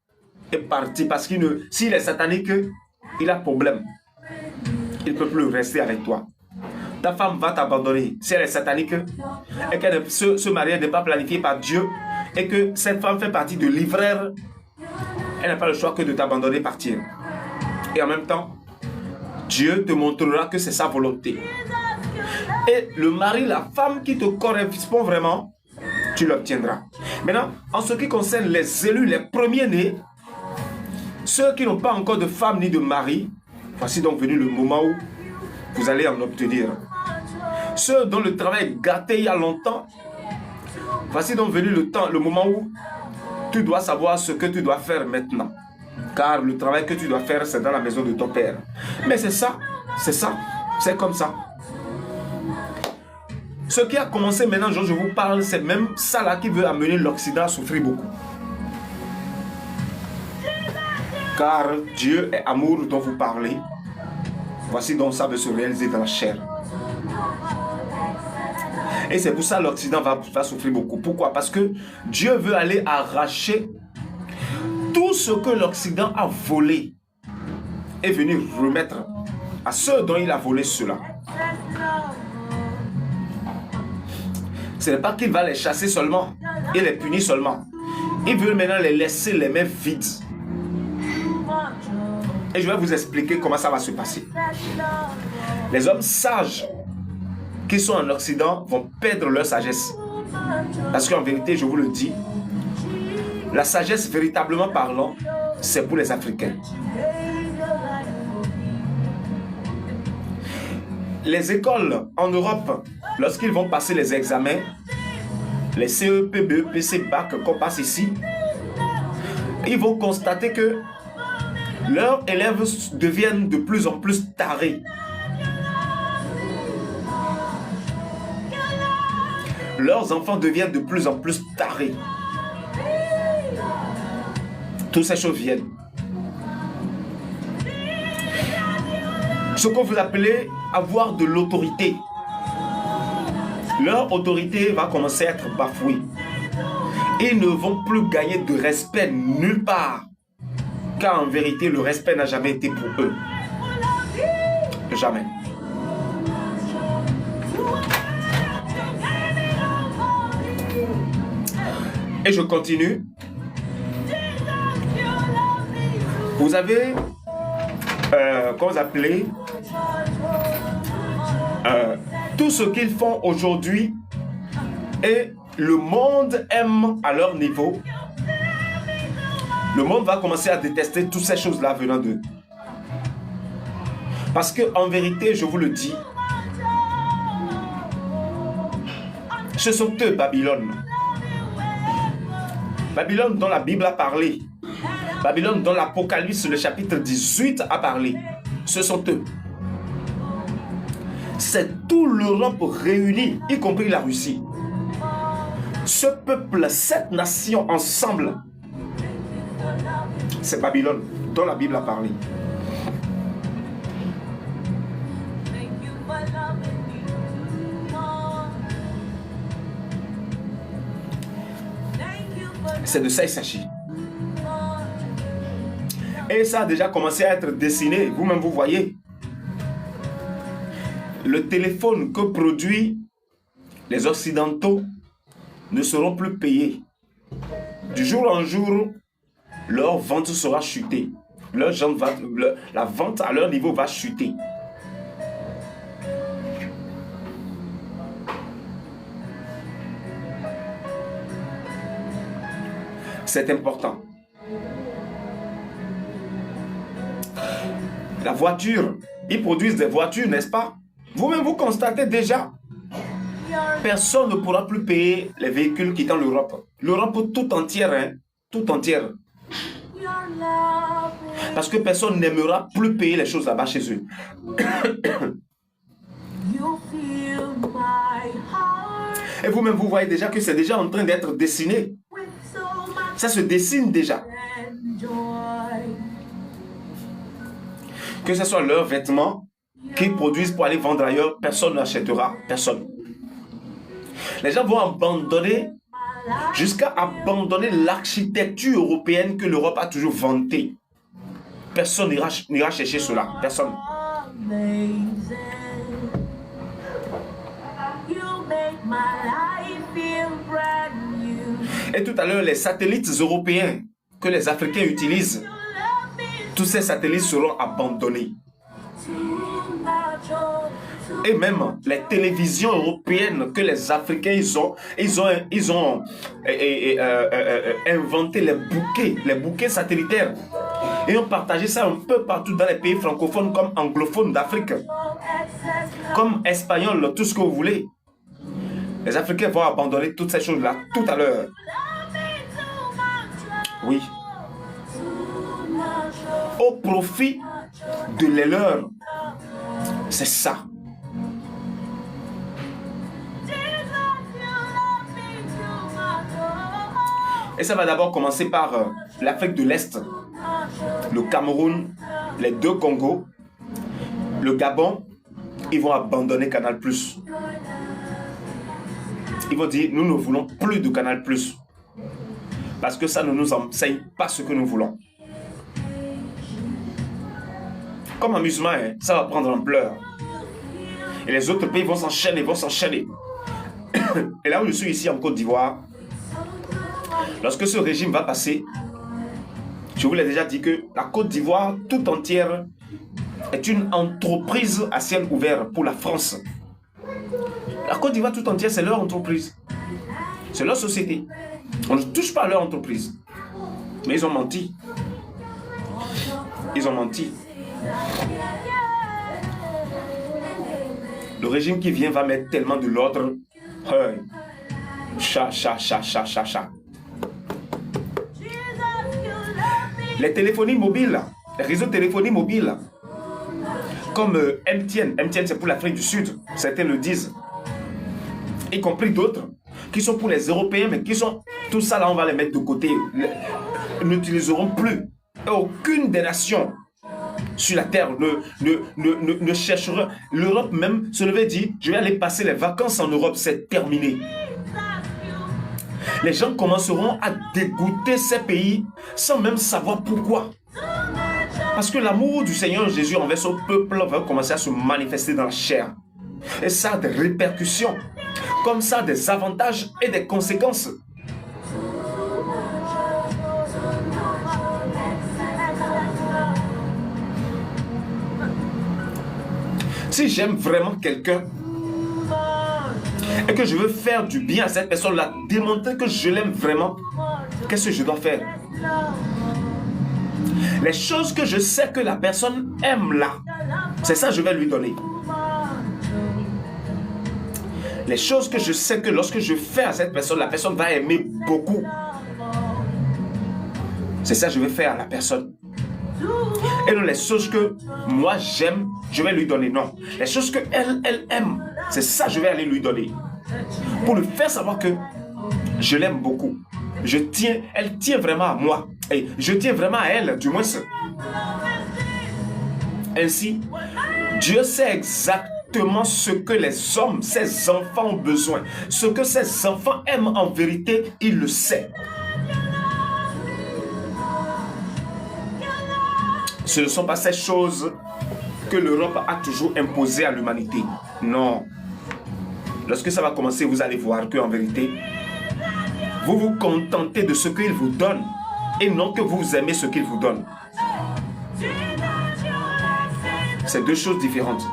et partir parce s'il est satanique, il a problème. Il ne peut plus rester avec toi. Ta femme va t'abandonner si elle est satanique et que ce mariage n'est pas planifié par Dieu et que cette femme fait partie de l'ivraire. Elle n'a pas le choix que de t'abandonner et partir. Et en même temps, Dieu te montrera que c'est sa volonté. Et le mari, la femme qui te correspond vraiment, tu l'obtiendras. Maintenant, en ce qui concerne les élus, les premiers-nés, ceux qui n'ont pas encore de femme ni de mari, voici donc venu le moment où vous allez en obtenir. Ceux dont le travail est gâté il y a longtemps, voici donc venu le moment où tu dois savoir ce que tu dois faire maintenant. Car le travail que tu dois faire, c'est dans la maison de ton père. Mais c'est ça, c'est comme ça. Ce qui a commencé maintenant, je vous parle, c'est même ça là qui veut amener l'Occident à souffrir beaucoup. Car Dieu est amour dont vous parlez. Voici donc ça veut se réaliser dans la chair. Et c'est pour ça que l'Occident va souffrir beaucoup. Pourquoi? Parce que Dieu veut aller arracher tout ce que l'Occident a volé et venir remettre à ceux dont il a volé cela. Ce n'est pas qu'il va les chasser seulement et les punir seulement. Il veut maintenant les laisser les mains vides. Et je vais vous expliquer comment ça va se passer. Les hommes sages qui sont en Occident vont perdre leur sagesse. Parce qu'en vérité, je vous le dis, la sagesse véritablement parlant, c'est pour les Africains. Les écoles en Europe, lorsqu'ils vont passer les examens, les CEP, BEP, BAC qu'on passe ici, ils vont constater que leurs élèves deviennent de plus en plus tarés. Leurs enfants deviennent de plus en plus tarés. Toutes ces choses viennent. Ce que vous appelez avoir de l'autorité. Leur autorité va commencer à être bafouée. Ils ne vont plus gagner de respect nulle part. Car en vérité, le respect n'a jamais été pour eux. Jamais. Et je continue. Vous avez, comment vous appelez, tout ce qu'ils font aujourd'hui et le monde aime à leur niveau. Le monde va commencer à détester toutes ces choses-là venant d'eux. Parce qu'en vérité, je vous le dis, ce sont eux, Babylone. Babylone dont la Bible a parlé. Babylone dont l'Apocalypse, le chapitre 18 a parlé. Ce sont eux. C'est tout l'Europe réunie, y compris la Russie. Ce peuple, cette nation ensemble, c'est Babylone dont la Bible a parlé. C'est de ça il s'agit. Et ça a déjà commencé à être dessiné. Vous-même, vous voyez. Le téléphone que produisent les Occidentaux ne seront plus payés. Du jour en jour, leur vente sera chutée. La vente à leur niveau va chuter. C'est important. La voiture, ils produisent des voitures, n'est-ce pas? Vous-même, vous constatez déjà. Personne ne pourra plus payer les véhicules quittant l'Europe. L'Europe tout entière, hein? Tout entière. Parce que personne n'aimera plus payer les choses là-bas chez eux. Et vous-même, vous voyez déjà que c'est déjà en train d'être dessiné. Ça se dessine déjà. Que ce soit leurs vêtements qu'ils produisent pour aller vendre ailleurs, personne n'achètera. Personne. Les gens vont abandonner, jusqu'à abandonner l'architecture européenne que l'Europe a toujours vantée. Personne n'ira chercher cela. Personne. Et tout à l'heure, les satellites européens que les Africains utilisent, tous ces satellites seront abandonnés. Et même les télévisions européennes que les Africains ils ont inventé les bouquets satellitaires. Et ont partagé ça un peu partout dans les pays francophones comme anglophones d'Afrique. Comme espagnols, tout ce que vous voulez. Les Africains vont abandonner toutes ces choses-là tout à l'heure. Oui. Au profit de les leurs. C'est ça. Et ça va d'abord commencer par l'Afrique de l'Est, le Cameroun, les deux Congos, le Gabon. Ils vont abandonner Canal+. Ils vont dire, nous ne voulons plus de Canal+. Parce que ça ne nous enseigne pas ce que nous voulons. Comme amusement, hein, ça va prendre ampleur. Et les autres pays vont s'enchaîner, Et là où je suis ici en Côte d'Ivoire, lorsque ce régime va passer, je vous l'ai déjà dit que la Côte d'Ivoire tout entière est une entreprise à ciel ouvert pour la France. La Côte d'Ivoire tout entière, c'est leur entreprise. C'est leur société. On ne touche pas à leur entreprise. Mais ils ont menti. Ils ont menti. Le régime qui vient va mettre tellement de l'ordre. Cha. Les téléphonies mobiles, les réseaux de téléphonie mobile, comme MTN. MTN, c'est pour l'Afrique du Sud. Certains le disent. Y compris d'autres qui sont pour les Européens, mais qui sont... Tout ça, là, on va les mettre de côté. N'utiliseront plus. Aucune des nations sur la terre ne cherchera. L'Europe même se levait et dit, je vais aller passer les vacances en Europe, c'est terminé. Les gens commenceront à dégoûter ces pays sans même savoir pourquoi. Parce que l'amour du Seigneur Jésus envers son peuple va commencer à se manifester dans la chair. Et ça a des répercussions. Comme ça, des avantages et des conséquences. Si j'aime vraiment quelqu'un et que je veux faire du bien à cette personne-là, démontrer que je l'aime vraiment, qu'est-ce que je dois faire? Les choses que je sais que la personne aime là, c'est ça que je vais lui donner. Les choses que je sais que lorsque je fais à cette personne, la personne va aimer beaucoup. C'est ça que je vais faire à la personne. Et non les choses que moi j'aime, je vais lui donner. Non. Les choses que elle aime, c'est ça que je vais aller lui donner. Pour lui faire savoir que je l'aime beaucoup. Elle tient vraiment à moi. Et je tiens vraiment à elle, du moins. Ainsi, Dieu sait exactement ce que les hommes, ses enfants ont besoin. Ce que ses enfants aiment en vérité, il le sait. Ce ne sont pas ces choses que l'Europe a toujours imposées à l'humanité. Non. Lorsque ça va commencer, vous allez voir qu'en vérité, vous vous contentez de ce qu'il vous donne et non que vous aimez ce qu'il vous donne. C'est deux choses différentes.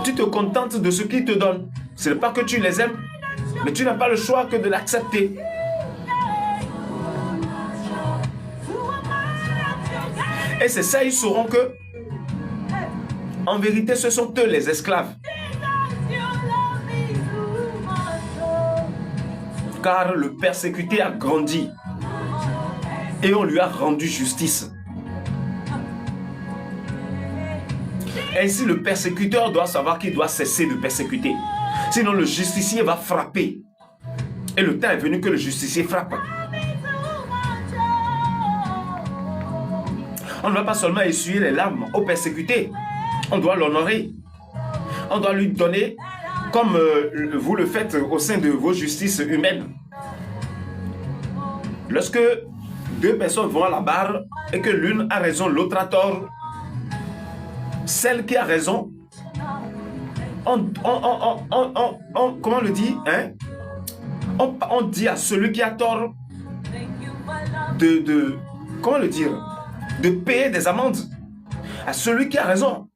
Tu te contentes de ce qu'il te donne. Ce n'est pas que tu les aimes, mais tu n'as pas le choix que de l'accepter. Et c'est ça, ils sauront que, en vérité, ce sont eux les esclaves. Car le persécuté a grandi et on lui a rendu justice. Ainsi, le persécuteur doit savoir qu'il doit cesser de persécuter. Sinon, le justicier va frapper. Et le temps est venu que le justicier frappe. On ne va pas seulement essuyer les larmes au persécuté. On doit l'honorer. On doit lui donner comme vous le faites au sein de vos justices humaines. Lorsque deux personnes vont à la barre et que l'une a raison, l'autre a tort, celle qui a raison, comment on le dit, hein? On dit à celui qui a tort comment le dire, de payer des amendes à celui qui a raison.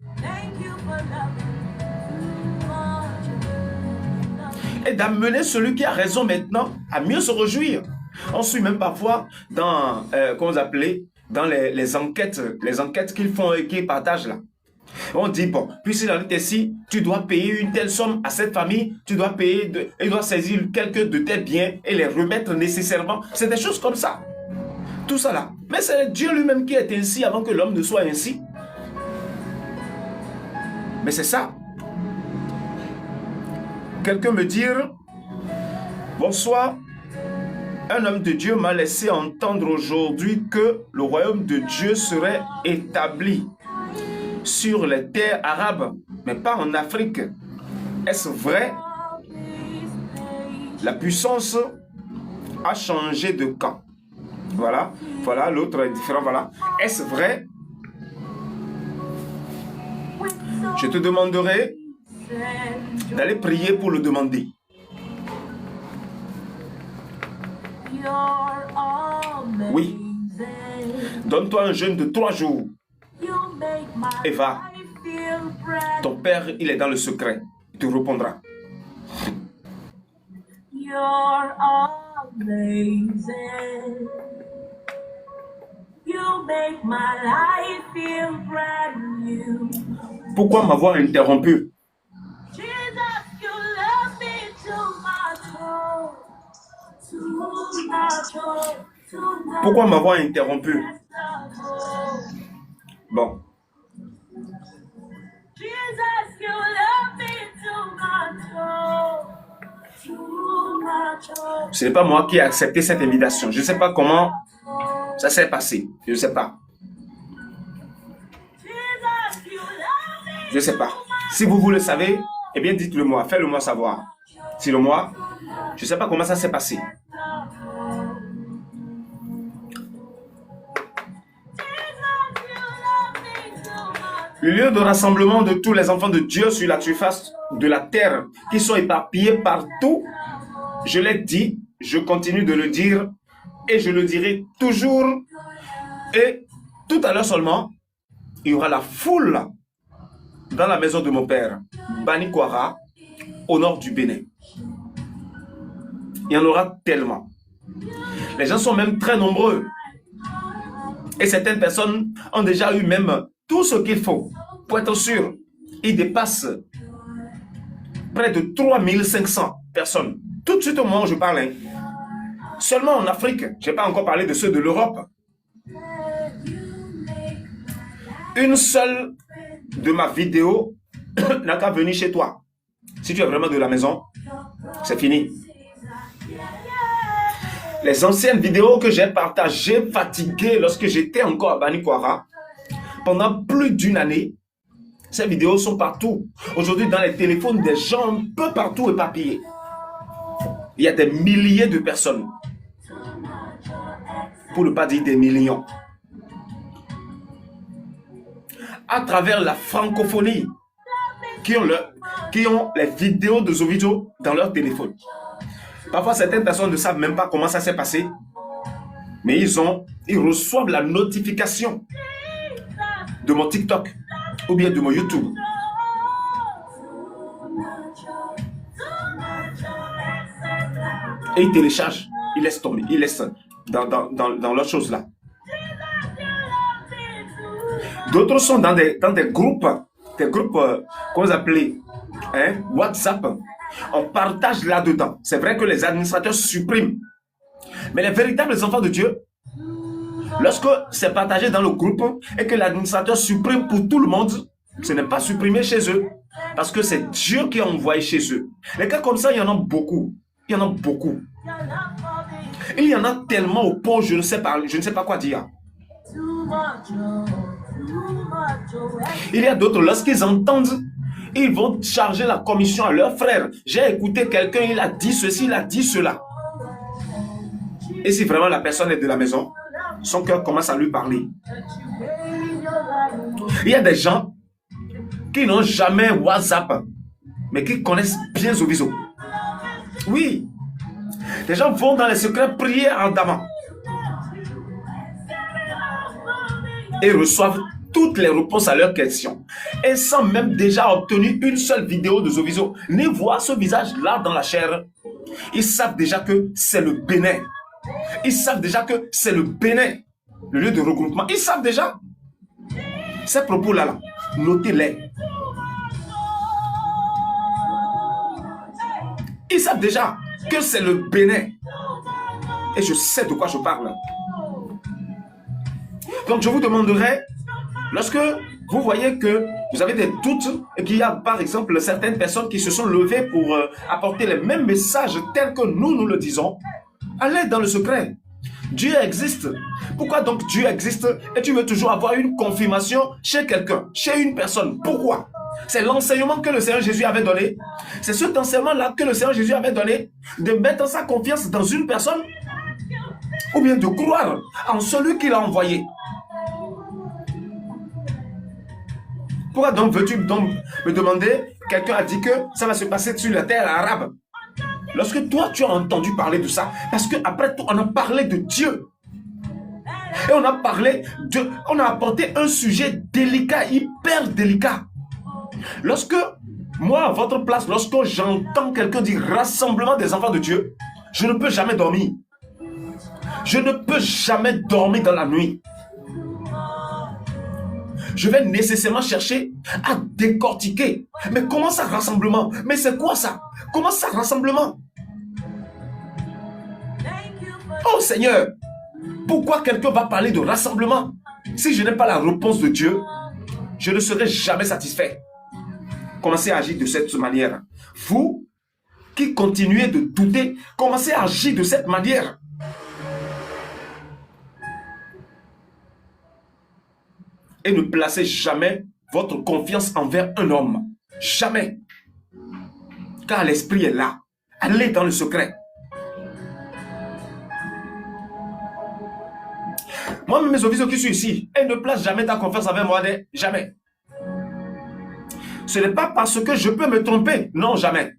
Et d'amener celui qui a raison maintenant à mieux se réjouir. On suit même parfois dans, comment vous appelez, dans les enquêtes qu'ils font et qu'ils partagent là. On dit, bon, puisqu'il en est ainsi, tu dois payer une telle somme à cette famille, tu dois payer, il doit saisir quelques de tes biens et les remettre nécessairement. C'est des choses comme ça. Tout ça là. Mais c'est Dieu lui-même qui est ainsi avant que l'homme ne soit ainsi. Mais c'est ça. Quelqu'un me dit, bonsoir, un homme de Dieu m'a laissé entendre aujourd'hui que le royaume de Dieu serait établi sur les terres arabes, mais pas en Afrique. Est-ce vrai? La puissance a changé de camp. Voilà, voilà, l'autre est différent, voilà. Est-ce vrai? Je te demanderai d'aller prier pour le demander. Oui. Donne-toi un jeûne de 3 jours. Et va. Ton père, il est dans le secret. Il te répondra. Pourquoi m'avoir interrompu? Pourquoi m'avoir interrompu? Bon. Ce n'est pas moi qui ai accepté cette invitation. Je ne sais pas comment ça s'est passé. Je ne sais pas. Je ne sais pas. Si vous le savez, eh bien dites-le moi. Faites-le moi savoir. Si le moi, je ne sais pas comment ça s'est passé. Le lieu de rassemblement de tous les enfants de Dieu sur la surface de la terre qui sont éparpillés partout, je l'ai dit, je continue de le dire et je le dirai toujours. Et tout à l'heure seulement, il y aura la foule dans la maison de mon père, Banikwara, au nord du Bénin. Il y en aura tellement. Les gens sont même très nombreux. Et certaines personnes ont déjà eu même tout ce qu'il faut pour être sûr. Ils dépassent près de 3500 personnes. Tout de suite au moment où je parle. Hein. Seulement en Afrique, je n'ai pas encore parlé de ceux de l'Europe. Une seule de ma vidéo n'a qu'à venir chez toi. Si tu es vraiment de la maison, c'est fini. Les anciennes vidéos que j'ai partagées, fatiguées, lorsque j'étais encore à Banikwara, pendant plus d'une année, ces vidéos sont partout. Aujourd'hui, dans les téléphones des gens, un peu partout éparpillés. Il y a des milliers de personnes, pour ne pas dire des millions, à travers la francophonie, qui ont les vidéos de Zovidio dans leur téléphone. Parfois, certaines personnes ne savent même pas comment ça s'est passé, mais ils reçoivent la notification de mon TikTok ou bien de mon YouTube. Et ils téléchargent, ils laissent tomber, ils laissent dans leurs choses là. D'autres sont dans des groupes, comment vous appelez, hein, WhatsApp. On partage là-dedans. C'est vrai que les administrateurs suppriment. Mais les véritables enfants de Dieu, lorsque c'est partagé dans le groupe et que l'administrateur supprime pour tout le monde, ce n'est pas supprimé chez eux. Parce que c'est Dieu qui a envoyé chez eux. Les cas comme ça, il y en a beaucoup. Il y en a beaucoup. Il y en a tellement au point, je ne sais pas quoi dire. Il y a d'autres, lorsqu'ils entendent, ils vont charger la commission à leurs frères. J'ai écouté quelqu'un, il a dit ceci, il a dit cela. Et si vraiment la personne est de la maison, son cœur commence à lui parler. Il y a des gens qui n'ont jamais WhatsApp, mais qui connaissent bien Zovizo. Oui. Les gens vont dans les secrets prier ardemment. Et reçoivent toutes les réponses à leurs questions. Et sans même déjà obtenir une seule vidéo de Zovizo, ni voir ce visage-là dans la chair, ils savent déjà que c'est le Bénin. Ils savent déjà que c'est le Bénin, le lieu de regroupement. Ils savent déjà. Ces propos-là, notez-les. Ils savent déjà que c'est le Bénin. Et je sais de quoi je parle. Donc je vous demanderai, lorsque vous voyez que vous avez des doutes et qu'il y a par exemple certaines personnes qui se sont levées pour apporter les mêmes messages tels que nous le disons, allez dans le secret. Dieu existe. Pourquoi donc Dieu existe et tu veux toujours avoir une confirmation chez quelqu'un, chez une personne? Pourquoi? C'est l'enseignement que le Seigneur Jésus avait donné. C'est cet enseignement-là que le Seigneur Jésus avait donné, de mettre sa confiance dans une personne ou bien de croire en celui qu'il a envoyé. Pourquoi donc veux-tu donc me demander, quelqu'un a dit que ça va se passer sur la terre arabe? Lorsque toi tu as entendu parler de ça, parce qu'après tout on a parlé de Dieu. Et on a apporté un sujet délicat, hyper délicat. Lorsque, moi à votre place, lorsque j'entends quelqu'un dire rassemblement des enfants de Dieu, je ne peux jamais dormir. Je ne peux jamais dormir dans la nuit. Je vais nécessairement chercher à décortiquer. Mais comment ça rassemblement? Mais c'est quoi ça? Comment ça rassemblement? Oh Seigneur, pourquoi quelqu'un va parler de rassemblement? Si je n'ai pas la réponse de Dieu, je ne serai jamais satisfait. Commencez à agir de cette manière. Vous qui continuez de douter, commencez à agir de cette manière. Et ne placez jamais votre confiance envers un homme. Jamais. Car l'esprit est là. Allez dans le secret. Moi, mes officiers qui sont ici, et ne place jamais ta confiance envers moi. Jamais. Ce n'est pas parce que je peux me tromper. Non, jamais.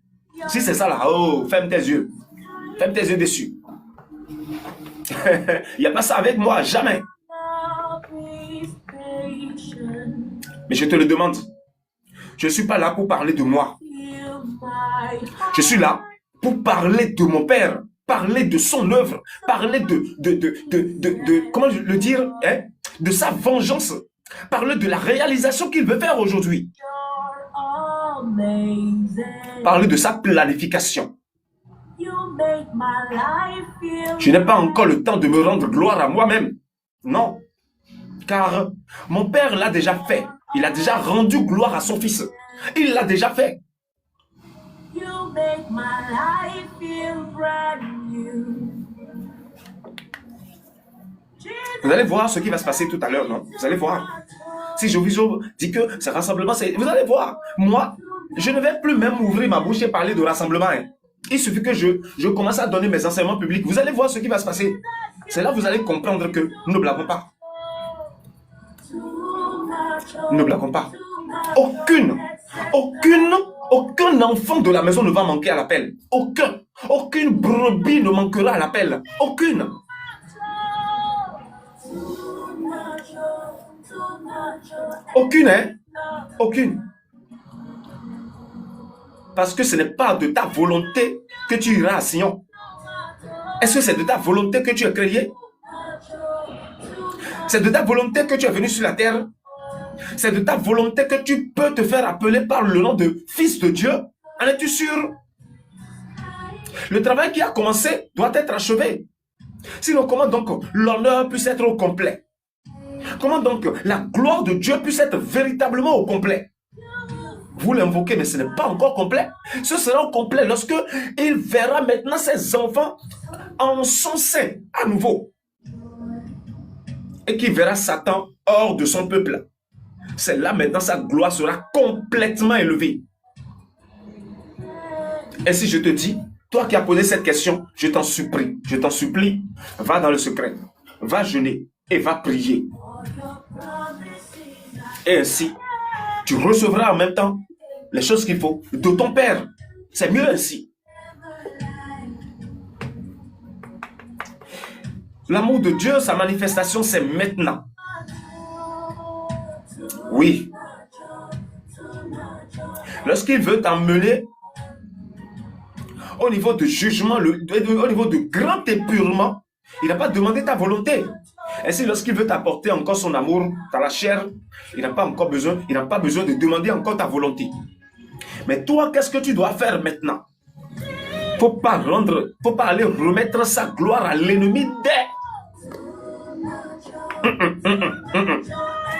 Si c'est ça là, oh, ferme tes yeux. Ferme tes yeux dessus. Il n'y a pas ça avec moi, jamais. Mais je te le demande. Je ne suis pas là pour parler de moi. Je suis là pour parler de mon Père, parler de son œuvre, parler comment le dire, hein, de sa vengeance, parler de la réalisation qu'il veut faire aujourd'hui, parler de sa planification. Je n'ai pas encore le temps de me rendre gloire à moi-même. Non. Car mon Père l'a déjà fait. Il a déjà rendu gloire à son Fils. Il l'a déjà fait. Vous allez voir ce qui va se passer tout à l'heure, non? Vous allez voir. Si je vous dis que ce rassemblement, vous allez voir. Moi, je ne vais plus même ouvrir ma bouche et parler de rassemblement. Hein. Il suffit que je commence à donner mes enseignements publics. Vous allez voir ce qui va se passer. C'est là que vous allez comprendre que nous ne blaguons pas. Nous ne blaguons pas. Aucun enfant de la maison ne va manquer à l'appel. Aucune brebis ne manquera à l'appel. Aucune. Aucune, hein? Aucune. Parce que ce n'est pas de ta volonté que tu iras à Sion. Est-ce que c'est de ta volonté que tu es créé? C'est de ta volonté que tu es venu sur la terre? C'est de ta volonté que tu peux te faire appeler par le nom de Fils de Dieu? En es-tu sûr? Le travail qui a commencé doit être achevé. Sinon, comment donc l'honneur puisse être au complet? Comment donc la gloire de Dieu puisse être véritablement au complet? Vous l'invoquez, mais ce n'est pas encore complet. Ce sera au complet lorsque il verra maintenant ses enfants en son sein à nouveau. Et qu'il verra Satan hors de son peuple. C'est là maintenant sa gloire sera complètement élevée. Et si je te dis, toi qui as posé cette question, je t'en supplie, va dans le secret, va jeûner et va prier. Et ainsi, tu recevras en même temps les choses qu'il faut de ton Père. C'est mieux ainsi. L'amour de Dieu, sa manifestation, c'est maintenant. Oui. Lorsqu'il veut t'emmener au niveau de jugement, au niveau de grand épurement, il n'a pas demandé ta volonté. Ainsi, lorsqu'il veut t'apporter encore son amour dans la chair, il n'a pas besoin de demander encore ta volonté. Mais toi, qu'est-ce que tu dois faire maintenant? Faut pas aller remettre sa gloire à l'ennemi dès.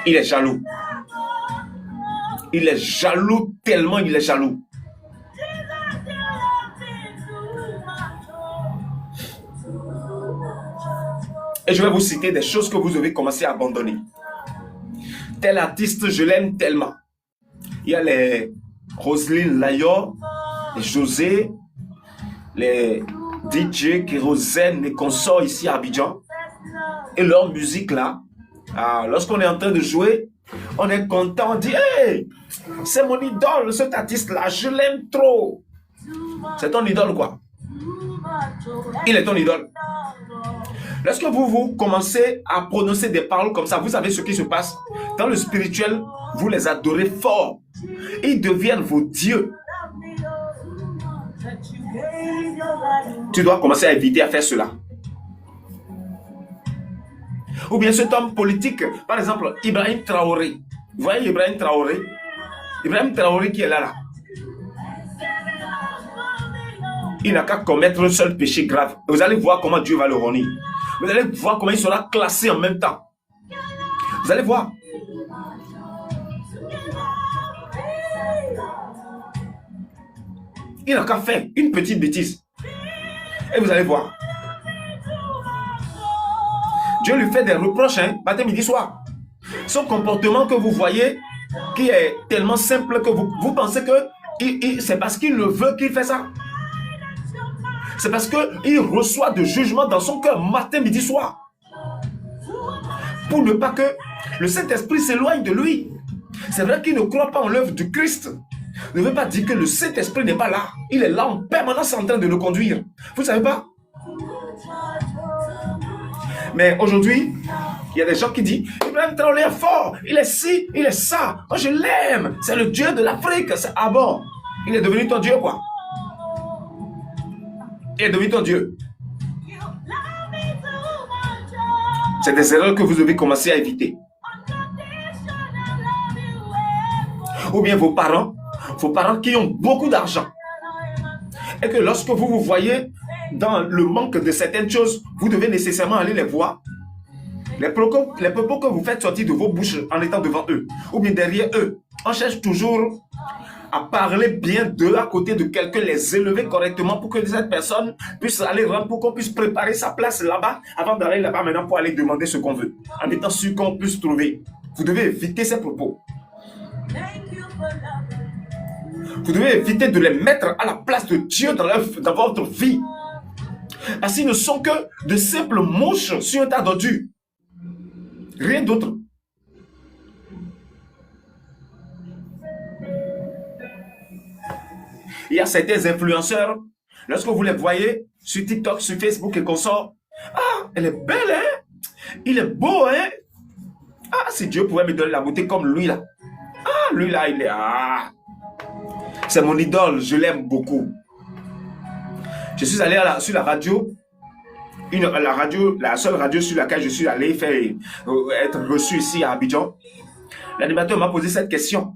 Il est jaloux. Il est jaloux, tellement il est jaloux. Et je vais vous citer des choses que vous devez commencer à abandonner. Tel artiste, je l'aime tellement. Il y a les Roselyne Layor, les José, les DJ Kérosène et consorts ici à Abidjan. Et leur musique là, lorsqu'on est en train de jouer, on est content, on dit hey, c'est mon idole, cet artiste là, je l'aime trop. C'est ton idole quoi? Il est ton idole. Lorsque vous commencez à prononcer des paroles comme ça, vous savez ce qui se passe. Dans le spirituel, vous les adorez fort. Ils deviennent vos dieux. Tu dois commencer à éviter à faire cela. Ou bien cet homme politique, par exemple, Ibrahim Traoré. Vous voyez Ibrahim Traoré? Ibrahim Traoré qui est là. Il n'a qu'à commettre un seul péché grave. Vous allez voir comment Dieu va le honner. Vous allez voir comment il sera classé en même temps. Vous allez voir. Il n'a qu'à faire une petite bêtise. Et vous allez voir. Dieu lui fait des reproches, matin, midi, soir. Son comportement que vous voyez, qui est tellement simple que vous pensez que c'est parce qu'il le veut qu'il fait ça. C'est parce qu'il reçoit de jugement dans son cœur matin, midi, soir. Pour ne pas que le Saint-Esprit s'éloigne de lui. C'est vrai qu'il ne croit pas en l'œuvre du Christ. Ne veut pas dire que le Saint-Esprit n'est pas là. Il est là en permanence en train de le conduire. Vous ne savez pas? Mais aujourd'hui, Il y a des gens qui disent, Ibrahim Traoré est fort, il est ci, il est ça. Moi, je l'aime. C'est le Dieu de l'Afrique. Ah bon? Il est devenu ton Dieu, quoi? Il est devenu ton Dieu. C'est des erreurs que vous devez commencer à éviter. Ou bien vos parents qui ont beaucoup d'argent. Et que lorsque vous vous voyez dans le manque de certaines choses, vous devez nécessairement aller les voir. Les propos que vous faites sortir de vos bouches en étant devant eux, ou bien derrière eux, on cherche toujours à parler bien d'eux à côté de quelqu'un, les élever correctement pour que cette personne puisse aller rendre, pour qu'on puisse préparer sa place là-bas, avant d'aller là-bas maintenant pour aller demander ce qu'on veut, en étant sûr qu'on puisse trouver. Vous devez éviter ces propos. Vous devez éviter de les mettre à la place de Dieu dans votre vie. Parce qu'ils ne sont que de simples mouches sur un tas d'ordures. Rien d'autre. Il y a certains influenceurs, lorsque vous les voyez sur TikTok, sur Facebook et qu'on sort, ah, elle est belle, hein? Il est beau, hein? Ah, si Dieu pouvait me donner la beauté comme lui, là. Ah, lui, là, il est... Ah! C'est mon idole, je l'aime beaucoup. Je suis allé sur la radio, la seule radio sur laquelle je suis allé être reçu ici à Abidjan. L'animateur m'a posé cette question.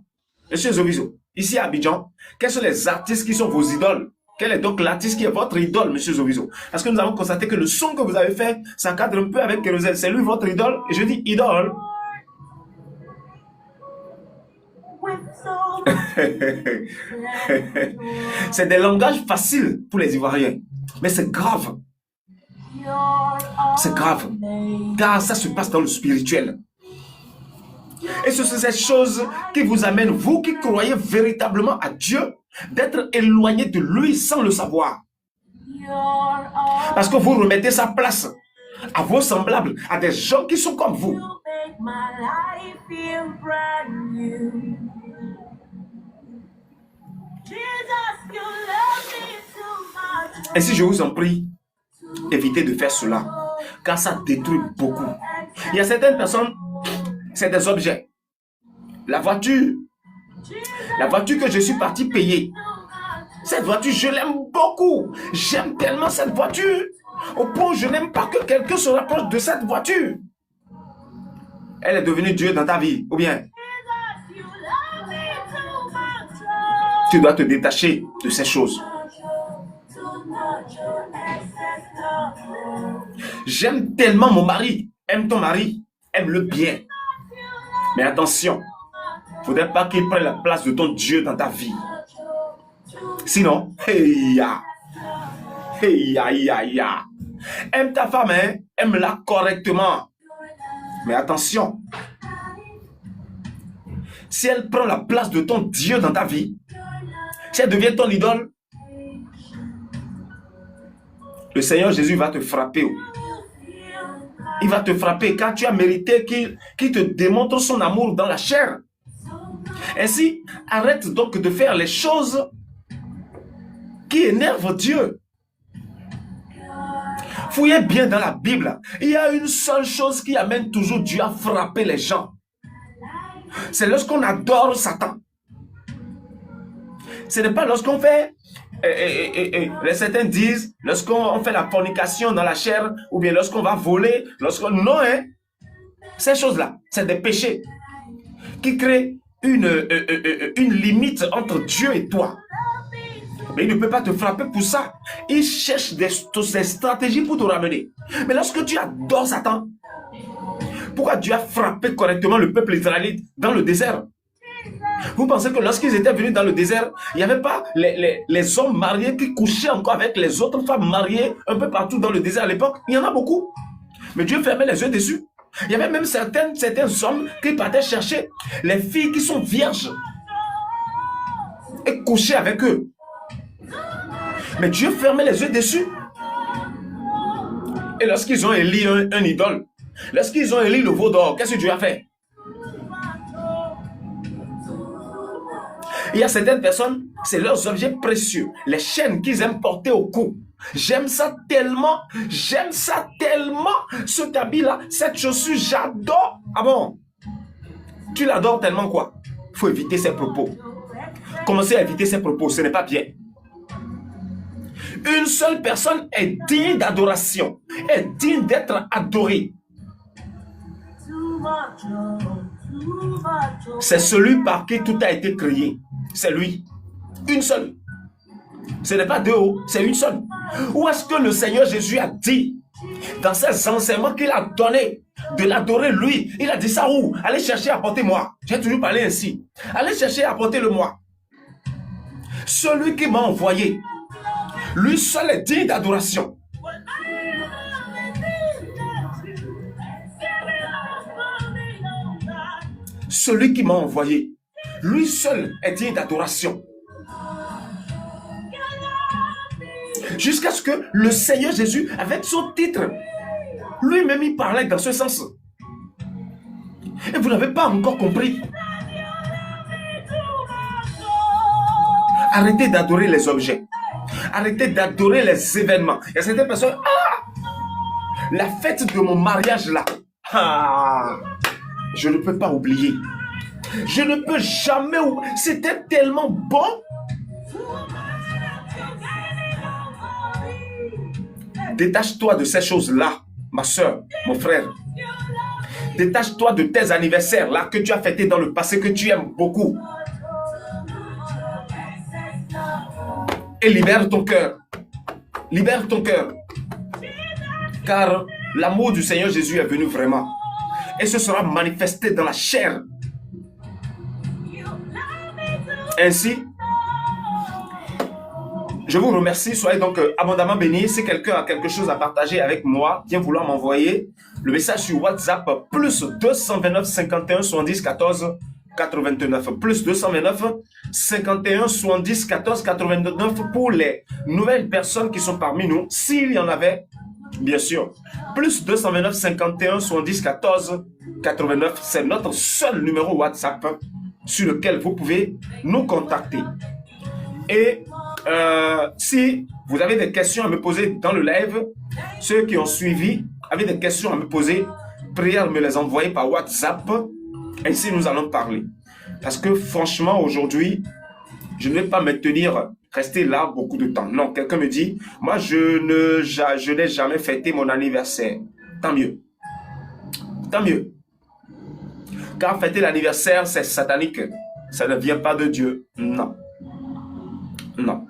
Monsieur Zovizo, ici à Abidjan, quels sont les artistes qui sont vos idoles? Quel est donc l'artiste qui est votre idole, monsieur Zovizo? Parce que nous avons constaté que le son que vous avez fait, ça cadre un peu avec Kérosène. C'est lui votre idole? Et je dis idole. C'est des langages faciles pour les Ivoiriens. Mais c'est grave. C'est grave. Car ça se passe dans le spirituel. Et ce sont ces choses qui vous amènent, vous qui croyez véritablement à Dieu, d'être éloigné de lui sans le savoir. Parce que vous remettez sa place à vos semblables, à des gens qui sont comme vous. Et si je vous en prie, évitez de faire cela, car ça détruit beaucoup. Il y a certaines personnes, c'est des objets. La voiture que je suis parti payer, cette voiture, je l'aime beaucoup. J'aime tellement cette voiture, au point où je n'aime pas que quelqu'un se rapproche de cette voiture. Elle est devenue Dieu dans ta vie, ou bien tu dois te détacher de ces choses. J'aime tellement mon mari. Aime ton mari. Aime-le bien. Mais attention, il ne faudrait pas qu'il prenne la place de ton Dieu dans ta vie. Sinon, aime ta femme, hein? Aime-la correctement. Mais attention, si elle prend la place de ton Dieu dans ta vie, si elle devient ton idole, le Seigneur Jésus va te frapper. Il va te frapper car tu as mérité qu'il te démontre son amour dans la chair. Ainsi, arrête donc de faire les choses qui énervent Dieu. Fouillez bien dans la Bible. Il y a une seule chose qui amène toujours Dieu à frapper les gens. C'est lorsqu'on adore Satan. Ce n'est pas lorsqu'on fait, les certains disent, lorsqu'on fait la fornication dans la chair, ou bien lorsqu'on va voler, non, hein. Ces choses-là, c'est des péchés qui créent une limite entre Dieu et toi. Mais il ne peut pas te frapper pour ça. Il cherche des stratégies pour te ramener. Mais lorsque tu adores Satan, pourquoi Dieu a frappé correctement le peuple israélite dans le désert? Vous pensez que lorsqu'ils étaient venus dans le désert, il n'y avait pas les hommes mariés qui couchaient encore avec les autres femmes mariées un peu partout dans le désert à l'époque? Il y en a beaucoup. Mais Dieu fermait les yeux dessus. Il y avait même certains hommes qui partaient chercher les filles qui sont vierges et couchaient avec eux. Mais Dieu fermait les yeux dessus. Et lorsqu'ils ont élu un idole, lorsqu'ils ont élu le veau d'or, qu'est-ce que Dieu a fait? Il y a certaines personnes, c'est leurs objets précieux, les chaînes qu'ils aiment porter au cou. J'aime ça tellement. Ce habit-là, cette chaussure, j'adore. Ah bon? Tu l'adores tellement quoi? Il faut éviter ses propos. Commencez à éviter ses propos, ce n'est pas bien. Une seule personne est digne d'adoration, est digne d'être adorée. C'est celui par qui tout a été créé. C'est lui. Une seule. Ce n'est pas deux, c'est une seule. Où est-ce que le Seigneur Jésus a dit, dans ses enseignements qu'il a donné, de l'adorer lui? Il a dit ça où? Allez chercher, apportez-moi. J'ai toujours parlé ainsi. Allez chercher, apportez-le-moi. Celui qui m'a envoyé, lui seul est digne d'adoration. Celui qui m'a envoyé, lui seul est digne d'adoration. Jusqu'à ce que le Seigneur Jésus, avec son titre, lui-même il parlait dans ce sens. Et vous n'avez pas encore compris. Arrêtez d'adorer les objets. Arrêtez d'adorer les événements. Il y a certaines personnes, la fête de mon mariage là, je ne peux pas oublier. Je ne peux jamais oublier. C'était tellement bon. Détache-toi de ces choses-là, ma soeur, mon frère. Détache-toi de tes anniversaires là que tu as fêtés dans le passé, que tu aimes beaucoup. Et libère ton cœur. Libère ton cœur. Car l'amour du Seigneur Jésus est venu vraiment. Et ce sera manifesté dans la chair. Ainsi, je vous remercie. Soyez donc abondamment bénis. Si quelqu'un a quelque chose à partager avec moi, bien vouloir m'envoyer le message sur WhatsApp plus 229 51 70 14 89 plus 229 51 70 14 89 pour les nouvelles personnes qui sont parmi nous, s'il y en avait, bien sûr. Plus 229 51 70 14 89, c'est notre seul numéro WhatsApp sur lequel vous pouvez nous contacter. Et si vous avez des questions à me poser dans le live, ceux qui ont suivi avaient des questions à me poser, priez à me les envoyer par WhatsApp. Ainsi, nous allons parler. Parce que franchement, aujourd'hui, je ne vais pas me tenir, rester là beaucoup de temps. Non, quelqu'un me dit, moi, je n'ai jamais fêté mon anniversaire. Tant mieux. Tant mieux. Car fêter l'anniversaire, c'est satanique. Ça ne vient pas de Dieu. Non. Non.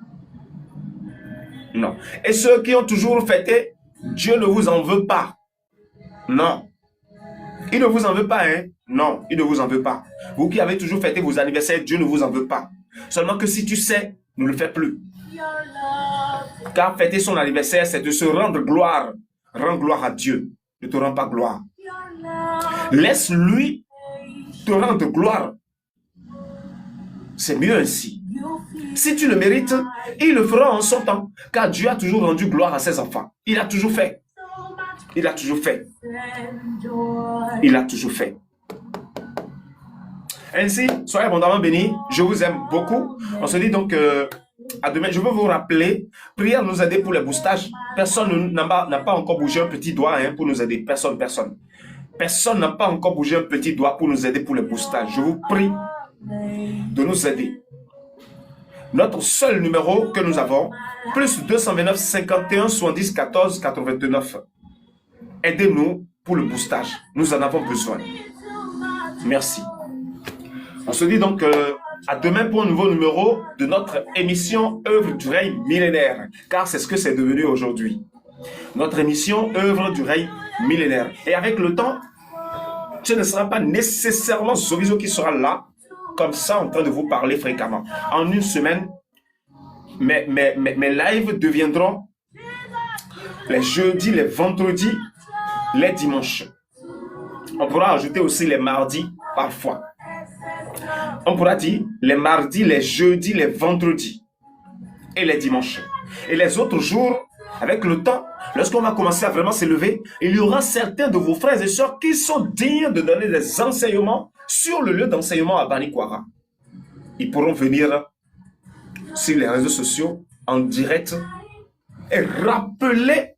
Non. Et ceux qui ont toujours fêté, Dieu ne vous en veut pas. Non. Il ne vous en veut pas, hein? Non, il ne vous en veut pas. Vous qui avez toujours fêté vos anniversaires, Dieu ne vous en veut pas. Seulement que si tu sais, ne le fais plus. Car fêter son anniversaire, c'est de se rendre gloire. Rends gloire à Dieu. Ne te rends pas gloire. Laisse-lui te rendre gloire. C'est mieux ainsi. Si tu le mérites, il le fera en son temps. Car Dieu a toujours rendu gloire à ses enfants. Il a toujours fait. Il a toujours fait. Il a toujours fait. Ainsi, soyez abondamment bénis. Je vous aime beaucoup. On se dit donc à demain. Je veux vous rappeler, prière nous aider pour les boostages. Personne n'a pas encore bougé un petit doigt pour nous aider. Personne. Personne n'a pas encore bougé un petit doigt pour nous aider pour les boostages. Je vous prie de nous aider. Notre seul numéro que nous avons, plus 229 51 70 14 89. Aidez-nous pour le boostage. Nous en avons besoin. Merci. On se dit donc à demain pour un nouveau numéro de notre émission Œuvre du règne millénaire. Car c'est ce que c'est devenu aujourd'hui. Notre émission Œuvre du règne millénaire. Et avec le temps, ce ne sera pas nécessairement Sowieso qui sera là, comme ça, en train de vous parler fréquemment. En une semaine, mes lives deviendront les jeudis, les vendredis, les dimanches. On pourra ajouter aussi les mardis parfois. On pourra dire les mardis, les jeudis, les vendredis et les dimanches. Et les autres jours, avec le temps, lorsqu'on va commencer à vraiment s'élever, il y aura certains de vos frères et sœurs qui sont dignes de donner des enseignements sur le lieu d'enseignement à Banikwara. Ils pourront venir sur les réseaux sociaux en direct et rappeler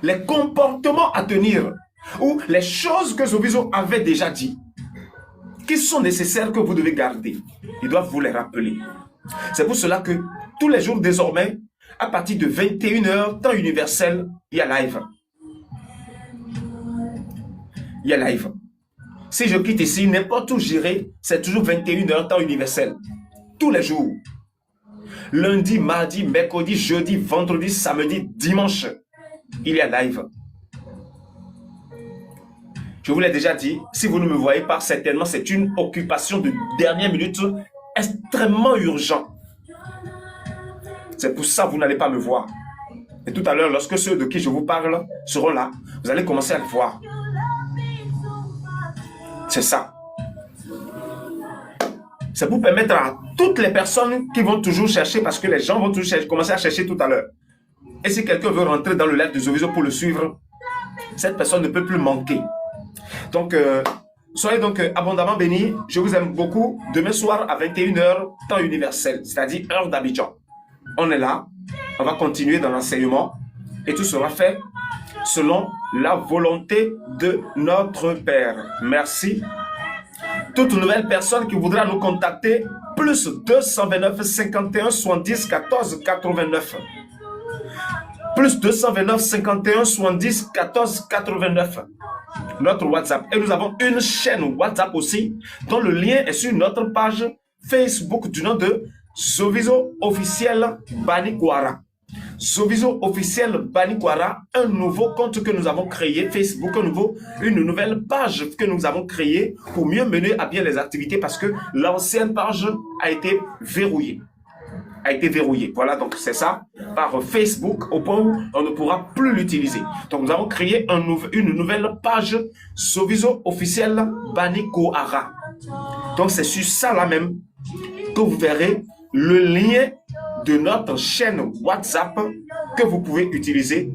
les comportements à tenir ou les choses que Zoviso avait déjà dit, qui sont nécessaires que vous devez garder. Ils doivent vous les rappeler. C'est pour cela que tous les jours désormais, à partir de 21h, temps universel, il y a live. Il y a live. Si je quitte ici, n'importe où j'irai, c'est toujours 21h, temps universel. Tous les jours. Lundi, mardi, mercredi, jeudi, vendredi, samedi, dimanche, il y a live. Je vous l'ai déjà dit, si vous ne me voyez pas, certainement c'est une occupation de dernière minute extrêmement urgente. C'est pour ça que vous n'allez pas me voir. Et tout à l'heure, lorsque ceux de qui je vous parle seront là, vous allez commencer à le voir. C'est ça. C'est pour permettre à toutes les personnes qui vont toujours chercher, parce que les gens vont toujours commencer à chercher tout à l'heure. Et si quelqu'un veut rentrer dans le live de Zoviso pour le suivre, cette personne ne peut plus manquer. Donc, soyez donc abondamment bénis. Je vous aime beaucoup. Demain soir à 21h, temps universel, c'est-à-dire heure d'Abidjan. On est là. On va continuer dans l'enseignement. Et tout sera fait selon la volonté de notre Père. Merci. Toute nouvelle personne qui voudra nous contacter, plus 229 51 70 14 89. Plus 229 51 70 14 89. Notre WhatsApp. Et nous avons une chaîne WhatsApp aussi, dont le lien est sur notre page Facebook du nom de Zoviso Officiel Banikwara. Zoviso Officiel Banikwara, un nouveau compte que nous avons créé, Facebook, une nouvelle page que nous avons créée pour mieux mener à bien les activités parce que l'ancienne page a été verrouillée. Voilà, donc c'est ça, par Facebook, au point où on ne pourra plus l'utiliser. Donc nous avons créé une nouvelle page Zoviso Officiel Banikwara. Donc c'est sur ça là même que vous verrez le lien de notre chaîne WhatsApp que vous pouvez utiliser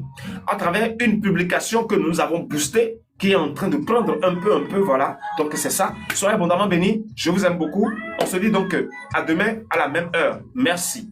à travers une publication que nous avons boostée qui est en train de prendre un peu, voilà. Donc c'est ça. Soyez abondamment bénis. Je vous aime beaucoup. On se dit donc à demain à la même heure. Merci.